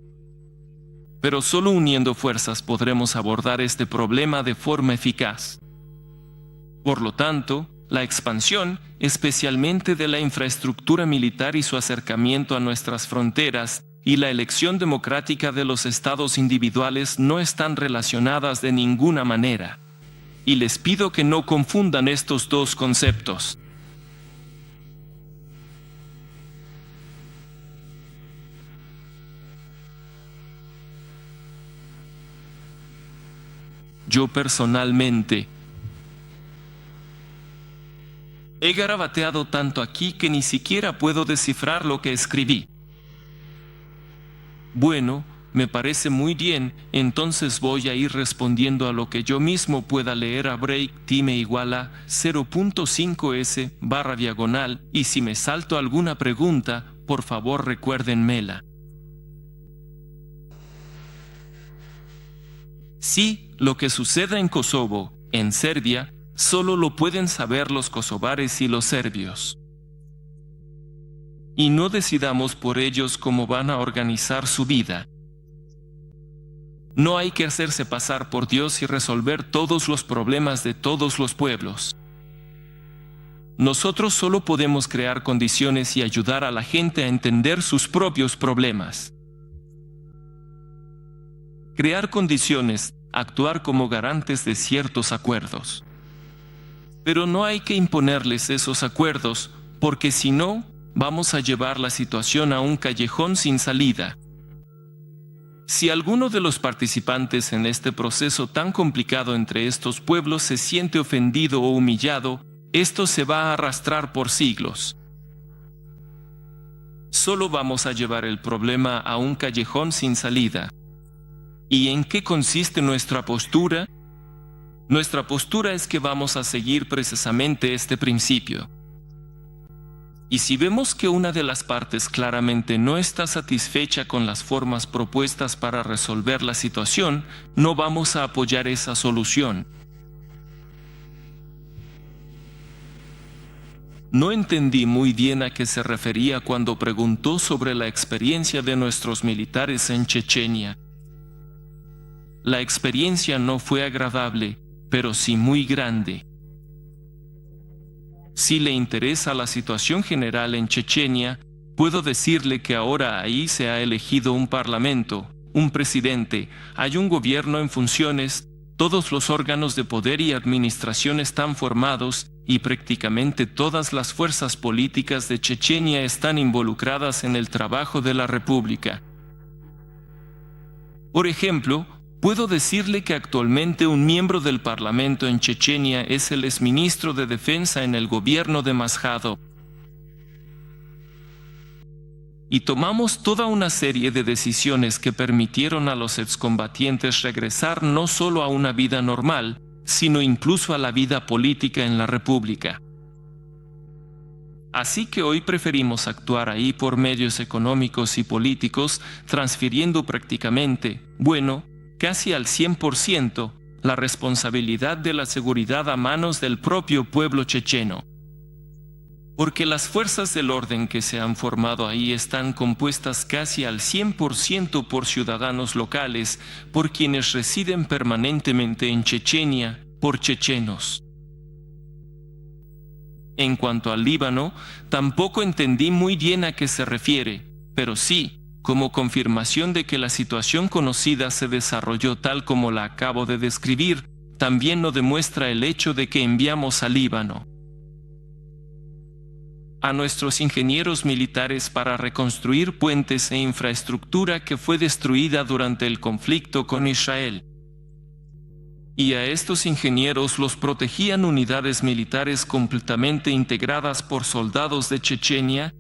Pero solo uniendo fuerzas podremos abordar este problema de forma eficaz. Por lo tanto, la expansión, especialmente de la infraestructura militar y su acercamiento a nuestras fronteras, y la elección democrática de los estados individuales no están relacionadas de ninguna manera. Y les pido que no confundan estos dos conceptos. Yo personalmente he garabateado tanto aquí que ni siquiera puedo descifrar lo que escribí. Bueno, me parece muy bien, entonces voy a ir respondiendo a lo que yo mismo pueda leer a break time igual a 0.5s/diagonal, y si me salto alguna pregunta, por favor recuérdenmela. Sí, lo que suceda en Kosovo, en Serbia, solo lo pueden saber los kosovares y los serbios. Y no decidamos por ellos cómo van a organizar su vida. No hay que hacerse pasar por Dios y resolver todos los problemas de todos los pueblos. Nosotros solo podemos crear condiciones y ayudar a la gente a entender sus propios problemas. Crear condiciones, actuar como garantes de ciertos acuerdos. Pero no hay que imponerles esos acuerdos, porque si no, vamos a llevar la situación a un callejón sin salida. Si alguno de los participantes en este proceso tan complicado entre estos pueblos se siente ofendido o humillado, esto se va a arrastrar por siglos. Solo vamos a llevar el problema a un callejón sin salida. ¿Y en qué consiste nuestra postura? Nuestra postura es que vamos a seguir precisamente este principio. Y si vemos que una de las partes claramente no está satisfecha con las formas propuestas para resolver la situación, no vamos a apoyar esa solución. No entendí muy bien a qué se refería cuando preguntó sobre la experiencia de nuestros militares en Chechenia. La experiencia no fue agradable, pero sí muy grande. Si le interesa la situación general en Chechenia, puedo decirle que ahora ahí se ha elegido un parlamento, un presidente, hay un gobierno en funciones, todos los órganos de poder y administración están formados y prácticamente todas las fuerzas políticas de Chechenia están involucradas en el trabajo de la República. Por ejemplo, puedo decirle que actualmente un miembro del Parlamento en Chechenia es el exministro de Defensa en el gobierno de Mashhadov. Y tomamos toda una serie de decisiones que permitieron a los excombatientes regresar no solo a una vida normal, sino incluso a la vida política en la República. Así que hoy preferimos actuar ahí por medios económicos y políticos, transfiriendo prácticamente, casi al 100%, la responsabilidad de la seguridad a manos del propio pueblo checheno. Porque las fuerzas del orden que se han formado ahí están compuestas casi al 100% por ciudadanos locales, por quienes residen permanentemente en Chechenia, por chechenos. En cuanto al Líbano, tampoco entendí muy bien a qué se refiere, pero sí, como confirmación de que la situación conocida se desarrolló tal como la acabo de describir, también lo demuestra el hecho de que enviamos al Líbano a nuestros ingenieros militares para reconstruir puentes e infraestructura que fue destruida durante el conflicto con Israel. Y a estos ingenieros los protegían unidades militares completamente integradas por soldados de Chechenia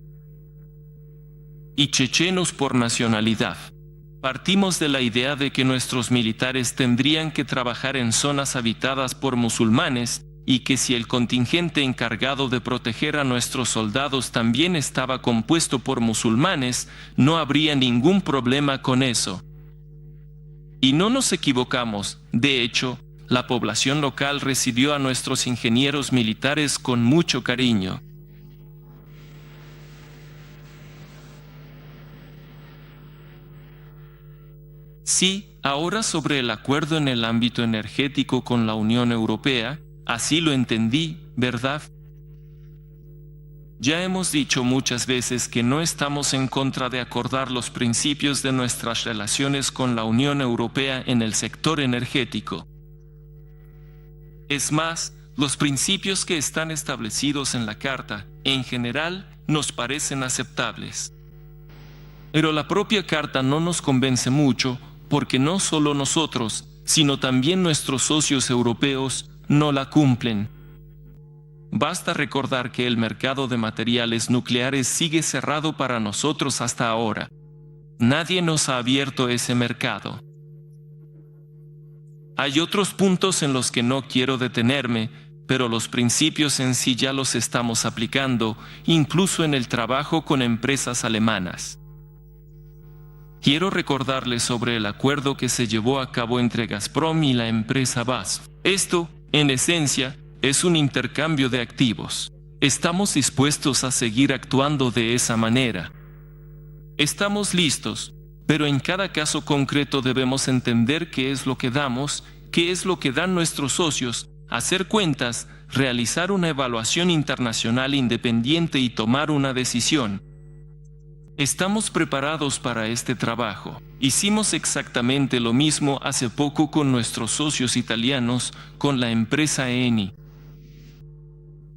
y chechenos por nacionalidad. Partimos de la idea de que nuestros militares tendrían que trabajar en zonas habitadas por musulmanes y que si el contingente encargado de proteger a nuestros soldados también estaba compuesto por musulmanes, no habría ningún problema con eso. Y no nos equivocamos, de hecho, la población local recibió a nuestros ingenieros militares con mucho cariño. Sí, ahora sobre el acuerdo en el ámbito energético con la Unión Europea, así lo entendí, ¿verdad? Ya hemos dicho muchas veces que no estamos en contra de acordar los principios de nuestras relaciones con la Unión Europea en el sector energético. Es más, los principios que están establecidos en la Carta, en general, nos parecen aceptables. Pero la propia Carta no nos convence mucho, porque no solo nosotros, sino también nuestros socios europeos, no la cumplen. Basta recordar que el mercado de materiales nucleares sigue cerrado para nosotros hasta ahora. Nadie nos ha abierto ese mercado. Hay otros puntos en los que no quiero detenerme, pero los principios en sí ya los estamos aplicando, incluso en el trabajo con empresas alemanas. Quiero recordarles sobre el acuerdo que se llevó a cabo entre Gazprom y la empresa BASF. Esto, en esencia, es un intercambio de activos. Estamos dispuestos a seguir actuando de esa manera. Estamos listos, pero en cada caso concreto debemos entender qué es lo que damos, qué es lo que dan nuestros socios, hacer cuentas, realizar una evaluación internacional independiente y tomar una decisión. Estamos preparados para este trabajo. Hicimos exactamente lo mismo hace poco con nuestros socios italianos, con la empresa Eni.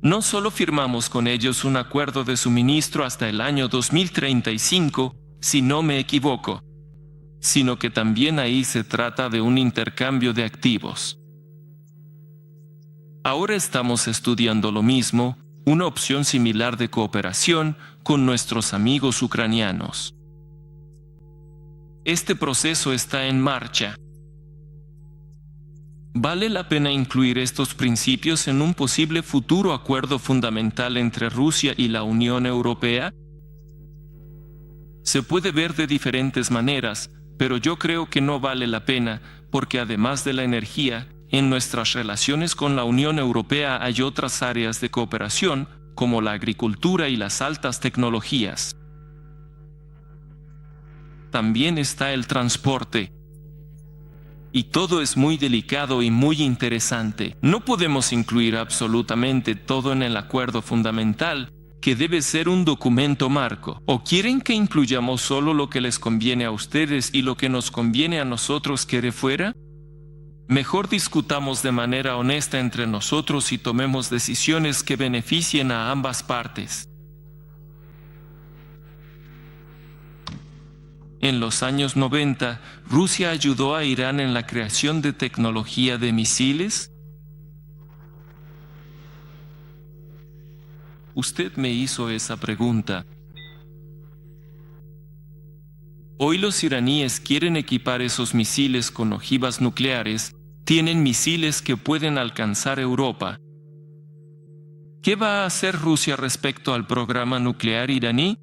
No solo firmamos con ellos un acuerdo de suministro hasta el año 2035, si no me equivoco, sino que también ahí se trata de un intercambio de activos. Ahora estamos estudiando lo mismo, una opción similar de cooperación con nuestros amigos ucranianos. Este proceso está en marcha. ¿Vale la pena incluir estos principios en un posible futuro acuerdo fundamental entre Rusia y la Unión Europea? Se puede ver de diferentes maneras, pero yo creo que no vale la pena, porque además de la energía, en nuestras relaciones con la Unión Europea hay otras áreas de cooperación, como la agricultura y las altas tecnologías. También está el transporte. Y todo es muy delicado y muy interesante. No podemos incluir absolutamente todo en el acuerdo fundamental, que debe ser un documento marco. ¿O quieren que incluyamos solo lo que les conviene a ustedes y lo que nos conviene a nosotros quede fuera? Mejor discutamos de manera honesta entre nosotros y tomemos decisiones que beneficien a ambas partes. En los años 90, ¿Rusia ayudó a Irán en la creación de tecnología de misiles? Usted me hizo esa pregunta. Hoy los iraníes quieren equipar esos misiles con ojivas nucleares, tienen misiles que pueden alcanzar Europa. ¿Qué va a hacer Rusia respecto al programa nuclear iraní?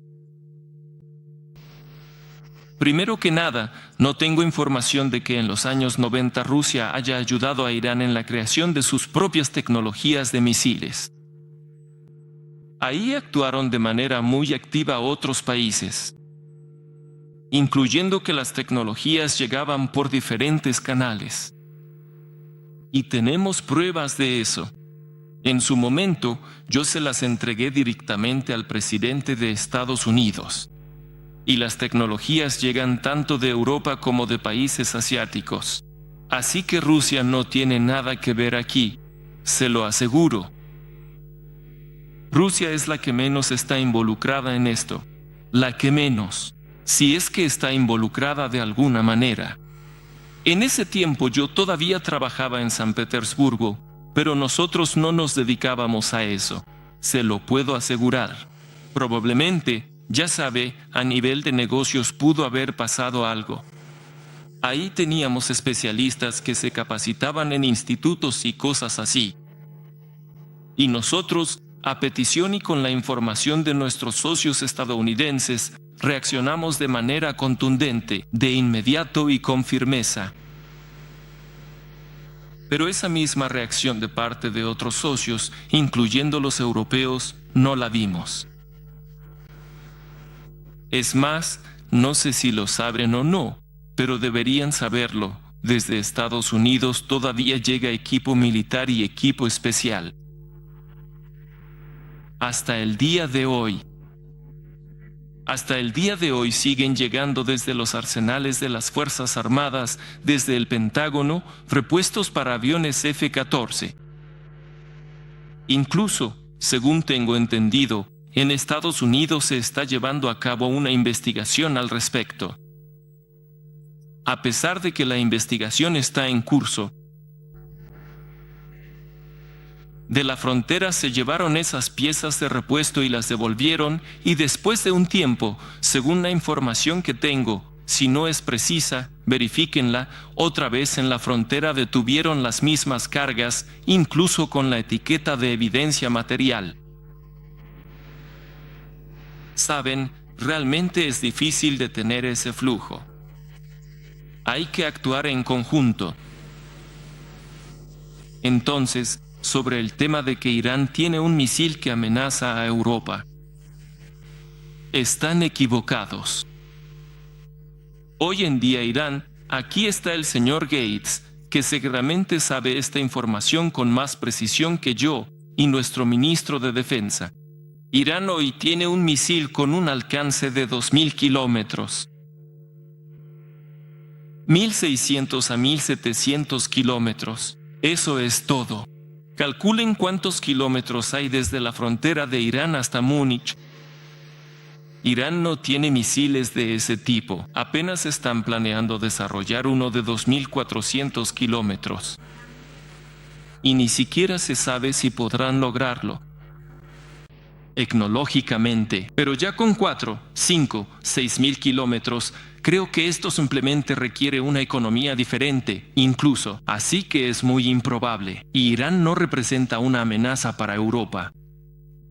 Primero que nada, no tengo información de que en los años 90 Rusia haya ayudado a Irán en la creación de sus propias tecnologías de misiles. Ahí actuaron de manera muy activa otros países, incluyendo que las tecnologías llegaban por diferentes canales. Y tenemos pruebas de eso. En su momento, yo se las entregué directamente al presidente de Estados Unidos. Y las tecnologías llegan tanto de Europa como de países asiáticos. Así que Rusia no tiene nada que ver aquí, se lo aseguro. Rusia es la que menos está involucrada en esto. La que menos, si es que está involucrada de alguna manera. En ese tiempo yo todavía trabajaba en San Petersburgo, pero nosotros no nos dedicábamos a eso. Se lo puedo asegurar. Probablemente, ya sabe, a nivel de negocios pudo haber pasado algo. Ahí teníamos especialistas que se capacitaban en institutos y cosas así. Y nosotros, a petición y con la información de nuestros socios estadounidenses, reaccionamos de manera contundente, de inmediato y con firmeza. Pero esa misma reacción de parte de otros socios, incluyendo los europeos, no la vimos. Es más, no sé si lo saben o no, pero deberían saberlo. Desde Estados Unidos todavía llega equipo militar y equipo especial. Hasta el día de hoy. Hasta el día de hoy siguen llegando desde los arsenales de las Fuerzas Armadas, desde el Pentágono, repuestos para aviones F-14. Incluso, según tengo entendido, en Estados Unidos se está llevando a cabo una investigación al respecto. A pesar de que la investigación está en curso, de la frontera se llevaron esas piezas de repuesto y las devolvieron, y después de un tiempo, según la información que tengo, si no es precisa, verifíquenla, otra vez en la frontera detuvieron las mismas cargas, incluso con la etiqueta de evidencia material. Saben, realmente es difícil detener ese flujo. Hay que actuar en conjunto. Entonces, sobre el tema de que Irán tiene un misil que amenaza a Europa. Están equivocados. Hoy en día Irán, aquí está el señor Gates, que seguramente sabe esta información con más precisión que yo y nuestro ministro de Defensa. Irán hoy tiene un misil con un alcance de 2.000 kilómetros. 1.600 a 1.700 kilómetros. Eso es todo. Calculen cuántos kilómetros hay desde la frontera de Irán hasta Múnich. Irán no tiene misiles de ese tipo. Apenas están planeando desarrollar uno de 2.400 kilómetros. Y ni siquiera se sabe si podrán lograrlo tecnológicamente, pero ya con 4, 5, 6.000 kilómetros, Creo que esto simplemente requiere una economía diferente, incluso, así que es muy improbable, y Irán no representa una amenaza para Europa.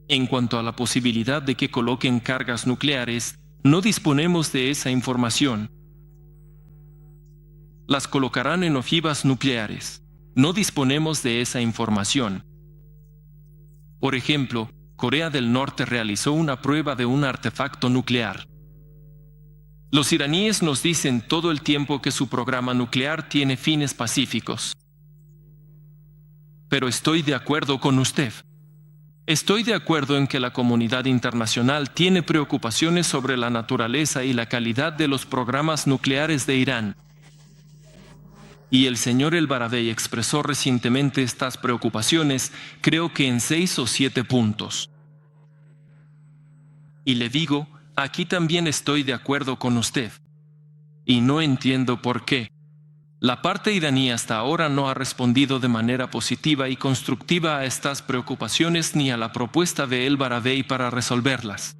En cuanto a la posibilidad de que coloquen cargas nucleares, no disponemos de esa información. Las colocarán en ojivas nucleares. No disponemos de esa información. Por ejemplo, Corea del Norte realizó una prueba de un artefacto nuclear. Los iraníes nos dicen todo el tiempo que su programa nuclear tiene fines pacíficos. Pero estoy de acuerdo con usted. Estoy de acuerdo en que la comunidad internacional tiene preocupaciones sobre la naturaleza y la calidad de los programas nucleares de Irán. Y el señor El-Baradei expresó recientemente estas preocupaciones, creo que en 6 o 7 puntos. Y le digo, aquí también estoy de acuerdo con usted. Y no entiendo por qué. La parte iraní hasta ahora no ha respondido de manera positiva y constructiva a estas preocupaciones ni a la propuesta de El-Baradei para resolverlas.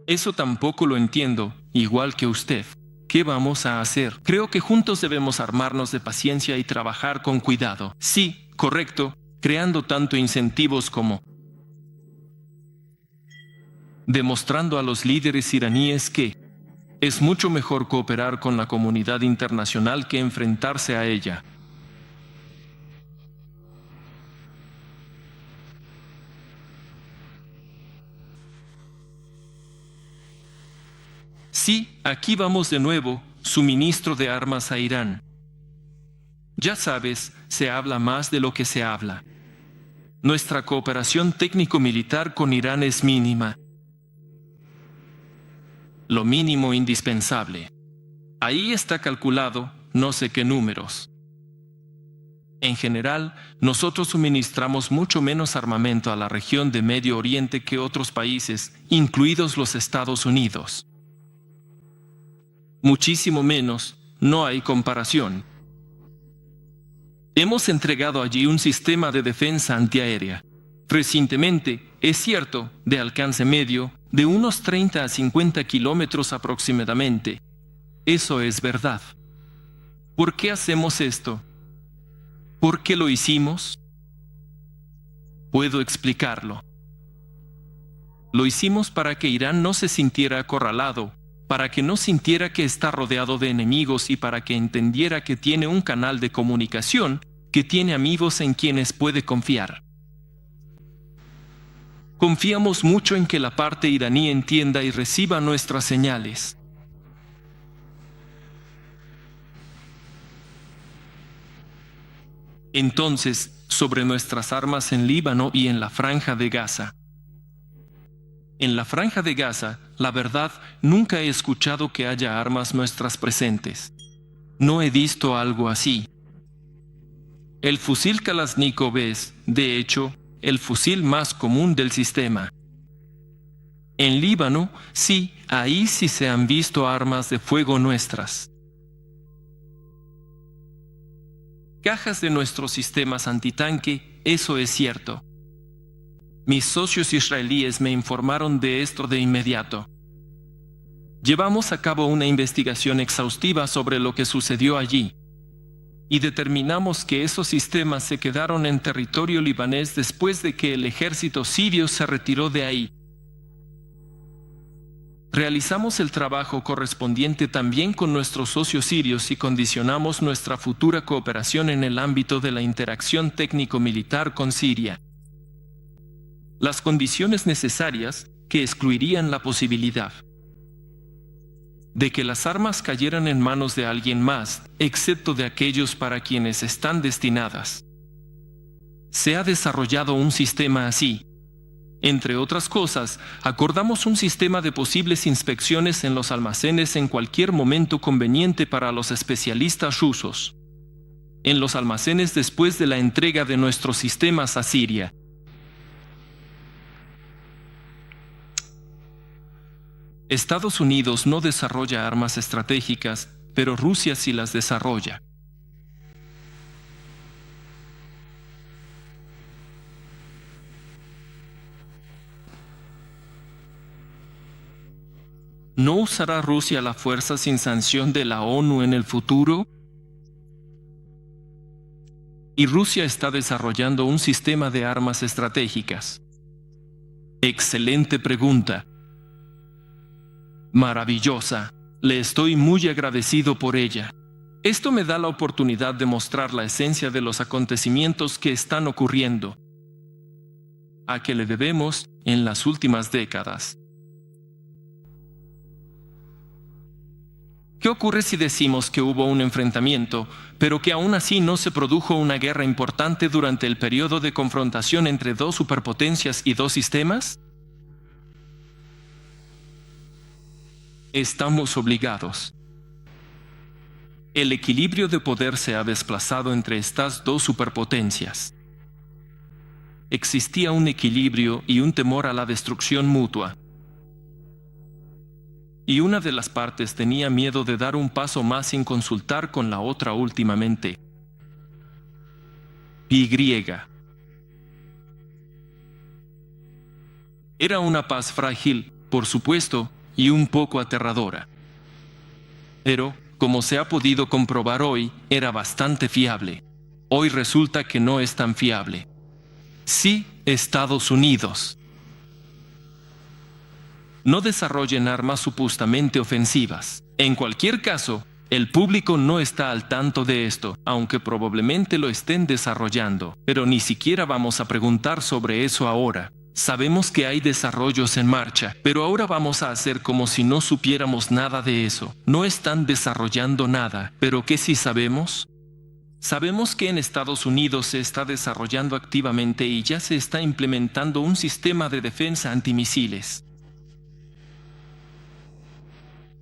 Eso tampoco lo entiendo, igual que usted. ¿Qué vamos a hacer? Creo que juntos debemos armarnos de paciencia y trabajar con cuidado. Sí, correcto, creando tanto incentivos como demostrando a los líderes iraníes que es mucho mejor cooperar con la comunidad internacional que enfrentarse a ella. Sí, aquí vamos de nuevo, suministro de armas a Irán. Ya sabes, se habla más de lo que se habla. Nuestra cooperación técnico-militar con Irán es mínima. Lo mínimo indispensable. Ahí está calculado, no sé qué números. En general, nosotros suministramos mucho menos armamento a la región de Medio Oriente que otros países, incluidos los Estados Unidos. Muchísimo menos, no hay comparación. Hemos entregado allí un sistema de defensa antiaérea. Recientemente, es cierto, de alcance medio, de unos 30 a 50 kilómetros aproximadamente. Eso es verdad. ¿Por qué hacemos esto? ¿Por qué lo hicimos? Puedo explicarlo. Lo hicimos para que Irán no se sintiera acorralado, para que no sintiera que está rodeado de enemigos y para que entendiera que tiene un canal de comunicación, que tiene amigos en quienes puede confiar. Confiamos mucho en que la parte iraní entienda y reciba nuestras señales. Entonces, sobre nuestras armas en Líbano y en la Franja de Gaza. En la Franja de Gaza, la verdad, nunca he escuchado que haya armas nuestras presentes. No he visto algo así. El fusil Kalashnikov es, de hecho, el fusil más común del sistema. En Líbano, sí, ahí sí se han visto armas de fuego nuestras. Cajas de nuestros sistemas antitanque, eso es cierto. Mis socios israelíes me informaron de esto de inmediato. Llevamos a cabo una investigación exhaustiva sobre lo que sucedió allí. Y determinamos que esos sistemas se quedaron en territorio libanés después de que el ejército sirio se retiró de ahí. Realizamos el trabajo correspondiente también con nuestros socios sirios y condicionamos nuestra futura cooperación en el ámbito de la interacción técnico-militar con Siria. Las condiciones necesarias que excluirían la posibilidad de que las armas cayeran en manos de alguien más, excepto de aquellos para quienes están destinadas. Se ha desarrollado un sistema así. Entre otras cosas, acordamos un sistema de posibles inspecciones en los almacenes en cualquier momento conveniente para los especialistas rusos. En los almacenes después de la entrega de nuestros sistemas a Siria. Estados Unidos no desarrolla armas estratégicas, pero Rusia sí las desarrolla. ¿No usará Rusia la fuerza sin sanción de la ONU en el futuro? Y Rusia está desarrollando un sistema de armas estratégicas. Excelente pregunta. Maravillosa. Le estoy muy agradecido por ella. Esto me da la oportunidad de mostrar la esencia de los acontecimientos que están ocurriendo, a que le debemos en las últimas décadas. ¿Qué ocurre si decimos que hubo un enfrentamiento, pero que aún así no se produjo una guerra importante durante el periodo de confrontación entre dos superpotencias y dos sistemas? Estamos obligados. El equilibrio de poder se ha desplazado entre estas dos superpotencias. Existía un equilibrio y un temor a la destrucción mutua. Y una de las partes tenía miedo de dar un paso más sin consultar con la otra últimamente. Y. Era una paz frágil, por supuesto, y un poco aterradora. Pero, como se ha podido comprobar hoy, era bastante fiable. Hoy resulta que no es tan fiable. Sí, Estados Unidos. No desarrollen armas supuestamente ofensivas. En cualquier caso, el público no está al tanto de esto, aunque probablemente lo estén desarrollando. Pero ni siquiera vamos a preguntar sobre eso ahora. Sabemos que hay desarrollos en marcha, pero ahora vamos a hacer como si no supiéramos nada de eso. No están desarrollando nada, pero ¿qué sí sabemos? Sabemos que en Estados Unidos se está desarrollando activamente y ya se está implementando un sistema de defensa antimisiles.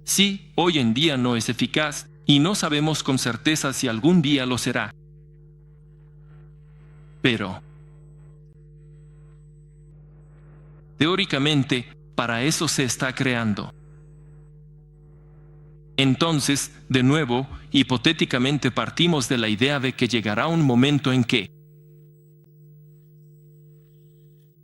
Sí, hoy en día no es eficaz, y no sabemos con certeza si algún día lo será. Pero, teóricamente, para eso se está creando. Entonces, de nuevo, hipotéticamente partimos de la idea de que llegará un momento en que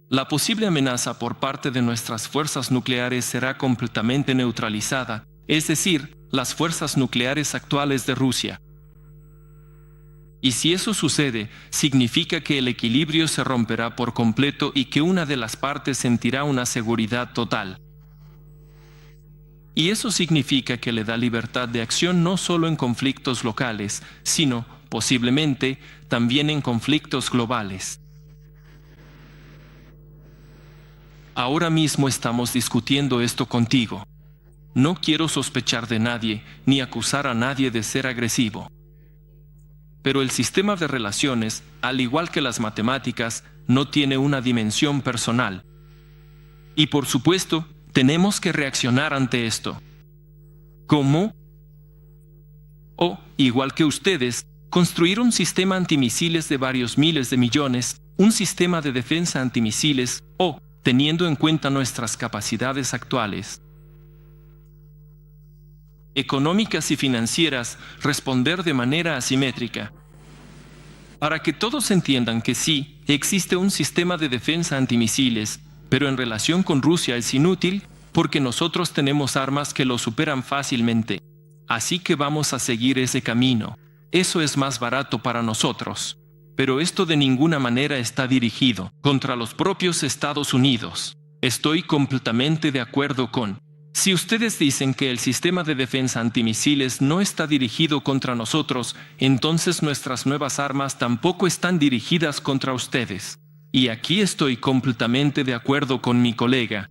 la posible amenaza por parte de nuestras fuerzas nucleares será completamente neutralizada, es decir, las fuerzas nucleares actuales de Rusia. Y si eso sucede, significa que el equilibrio se romperá por completo y que una de las partes sentirá una seguridad total. Y eso significa que le da libertad de acción no solo en conflictos locales, sino, posiblemente, también en conflictos globales. Ahora mismo estamos discutiendo esto contigo. No quiero sospechar de nadie, ni acusar a nadie de ser agresivo. Pero el sistema de relaciones, al igual que las matemáticas, no tiene una dimensión personal. Y por supuesto, tenemos que reaccionar ante esto. ¿Cómo? O, igual que ustedes, construir un sistema antimisiles de varios miles de millones, un sistema de defensa antimisiles, o, teniendo en cuenta nuestras capacidades actuales, económicas y financieras, responder de manera asimétrica. Para que todos entiendan que sí, existe un sistema de defensa antimisiles, pero en relación con Rusia es inútil porque nosotros tenemos armas que lo superan fácilmente. Así que vamos a seguir ese camino. Eso es más barato para nosotros. Pero esto de ninguna manera está dirigido contra los propios Estados Unidos. Estoy completamente de acuerdo con. Si ustedes dicen que el sistema de defensa antimisiles no está dirigido contra nosotros, entonces nuestras nuevas armas tampoco están dirigidas contra ustedes. Y aquí estoy completamente de acuerdo con mi colega.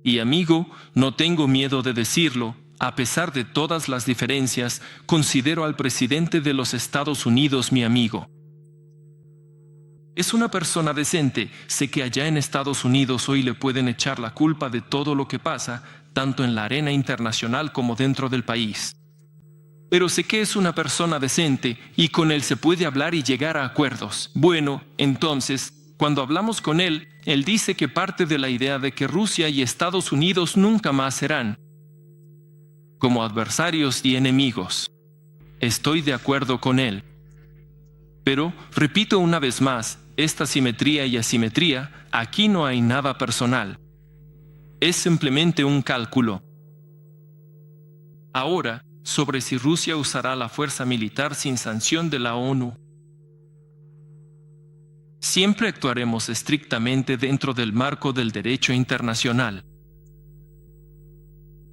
Y amigo, no tengo miedo de decirlo, a pesar de todas las diferencias, considero al presidente de los Estados Unidos mi amigo. Es una persona decente. Sé que allá en Estados Unidos hoy le pueden echar la culpa de todo lo que pasa, tanto en la arena internacional como dentro del país. Pero sé que es una persona decente y con él se puede hablar y llegar a acuerdos. Bueno, entonces, cuando hablamos con él, él dice que parte de la idea de que Rusia y Estados Unidos nunca más serán como adversarios y enemigos. Estoy de acuerdo con él. Pero, repito una vez más, esta simetría y asimetría, aquí no hay nada personal. es simplemente un cálculo. Ahora, sobre si Rusia usará la fuerza militar sin sanción de la ONU. Siempre actuaremos estrictamente dentro del marco del derecho internacional.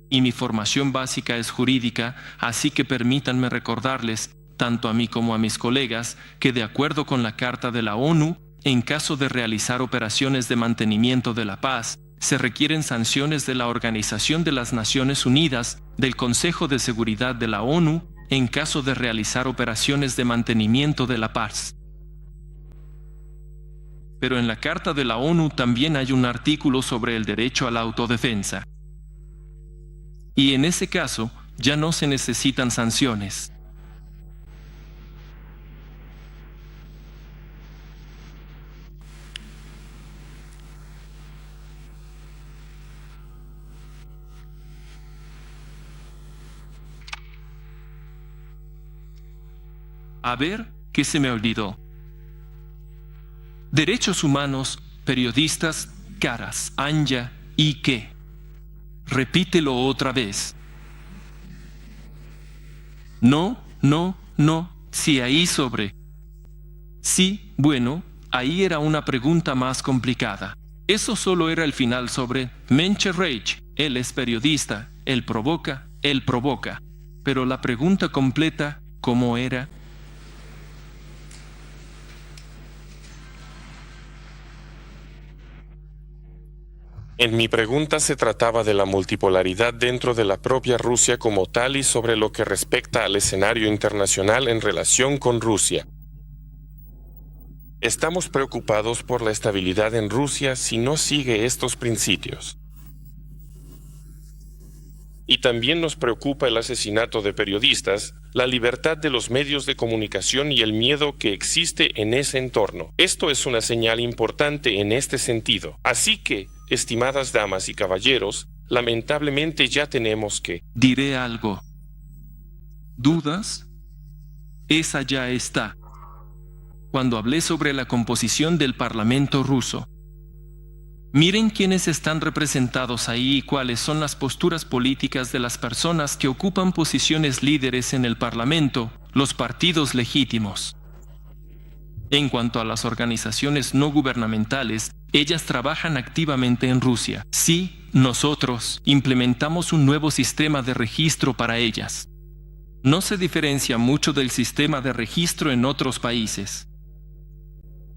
Y mi formación básica es jurídica, así que permítanme recordarles, tanto a mí como a mis colegas, que de acuerdo con la Carta de la ONU, en caso de realizar operaciones de mantenimiento de la paz, se requieren sanciones de la Organización de las Naciones Unidas, del Consejo de Seguridad de la ONU, en caso de realizar operaciones de mantenimiento de la paz. Pero en la Carta de la ONU también hay un artículo sobre el derecho a la autodefensa. Y en ese caso, ya no se necesitan sanciones. A ver, ¿qué se me olvidó? Derechos humanos, periodistas, caras, Anja, ¿y qué? Repítelo otra vez. No, sí ahí sobre. Sí, bueno, ahí era una pregunta más complicada. Eso solo era el final sobre Menche Reich, él es periodista, él provoca. Pero la pregunta completa, ¿cómo era? En mi pregunta se trataba de la multipolaridad dentro de la propia Rusia como tal y sobre lo que respecta al escenario internacional en relación con Rusia. Estamos preocupados por la estabilidad en Rusia si no sigue estos principios. Y también nos preocupa el asesinato de periodistas, la libertad de los medios de comunicación y el miedo que existe en ese entorno. Esto es una señal importante en este sentido. Así que, estimadas damas y caballeros, lamentablemente ya tenemos que... Diré algo. ¿Dudas? Esa ya está. Cuando hablé sobre la composición del Parlamento ruso. Miren quiénes están representados ahí y cuáles son las posturas políticas de las personas que ocupan posiciones líderes en el Parlamento, los partidos legítimos. En cuanto a las organizaciones no gubernamentales, ellas trabajan activamente en Rusia. Sí, nosotros implementamos un nuevo sistema de registro para ellas. No se diferencia mucho del sistema de registro en otros países.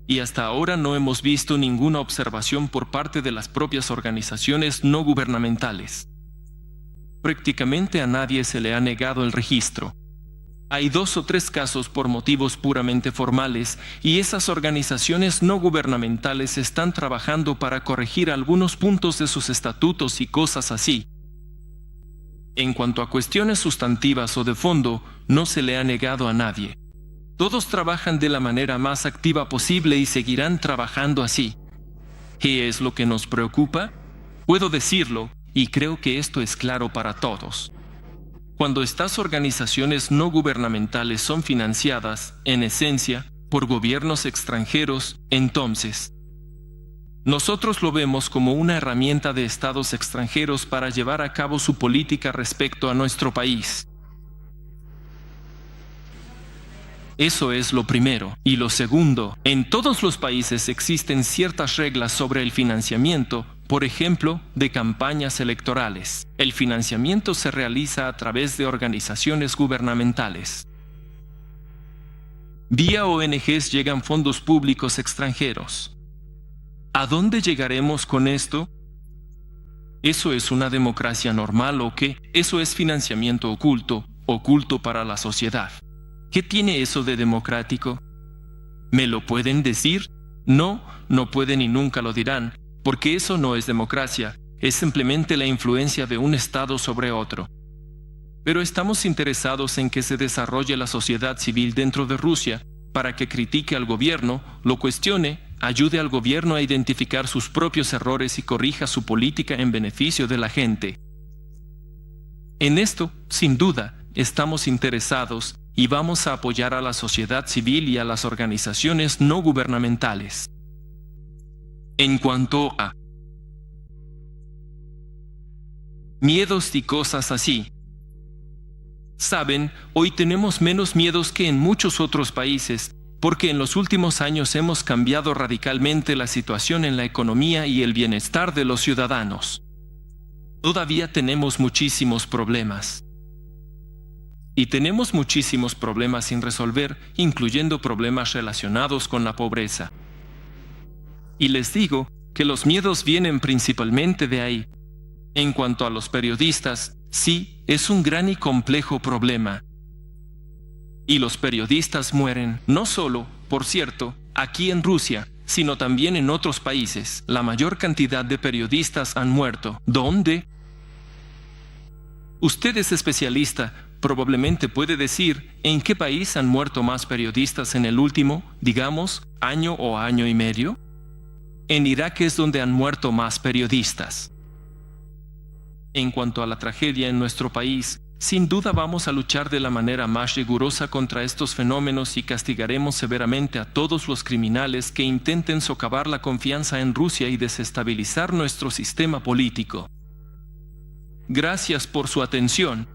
Y hasta ahora no hemos visto ninguna observación por parte de las propias organizaciones no gubernamentales. Prácticamente a nadie se le ha negado el registro. Hay 2 o 3 casos por motivos puramente formales y esas organizaciones no gubernamentales están trabajando para corregir algunos puntos de sus estatutos y cosas así. En cuanto a cuestiones sustantivas o de fondo, no se le ha negado a nadie. Todos trabajan de la manera más activa posible y seguirán trabajando así. ¿Qué es lo que nos preocupa? Puedo decirlo, y creo que esto es claro para todos. Cuando estas organizaciones no gubernamentales son financiadas, en esencia, por gobiernos extranjeros, entonces, nosotros lo vemos como una herramienta de estados extranjeros para llevar a cabo su política respecto a nuestro país. Eso es lo primero. Y lo segundo, en todos los países existen ciertas reglas sobre el financiamiento, por ejemplo, de campañas electorales. El financiamiento se realiza a través de organizaciones gubernamentales. Vía ONGs llegan fondos públicos extranjeros. ¿A dónde llegaremos con esto? ¿Eso es una democracia normal o qué? Eso es financiamiento oculto para la sociedad. ¿Qué tiene eso de democrático? ¿Me lo pueden decir? No pueden y nunca lo dirán, porque eso no es democracia, es simplemente la influencia de un Estado sobre otro. Pero estamos interesados en que se desarrolle la sociedad civil dentro de Rusia para que critique al gobierno, lo cuestione, ayude al gobierno a identificar sus propios errores y corrija su política en beneficio de la gente. En esto, sin duda, estamos interesados y vamos a apoyar a la sociedad civil y a las organizaciones no gubernamentales. En cuanto a miedos y cosas así. Saben, hoy tenemos menos miedos que en muchos otros países, porque en los últimos años hemos cambiado radicalmente la situación en la economía y el bienestar de los ciudadanos. Todavía tenemos muchísimos problemas. Y tenemos muchísimos problemas sin resolver, incluyendo problemas relacionados con la pobreza. Y les digo que los miedos vienen principalmente de ahí. En cuanto a los periodistas, sí, es un gran y complejo problema. Y los periodistas mueren, no solo, por cierto, aquí en Rusia, sino también en otros países. La mayor cantidad de periodistas han muerto. ¿Dónde? Usted es especialista, probablemente puede decir en qué país han muerto más periodistas en el último, digamos, año o año y medio. En Irak es donde han muerto más periodistas. En cuanto a la tragedia en nuestro país, sin duda vamos a luchar de la manera más rigurosa contra estos fenómenos y castigaremos severamente a todos los criminales que intenten socavar la confianza en Rusia y desestabilizar nuestro sistema político. Gracias por su atención.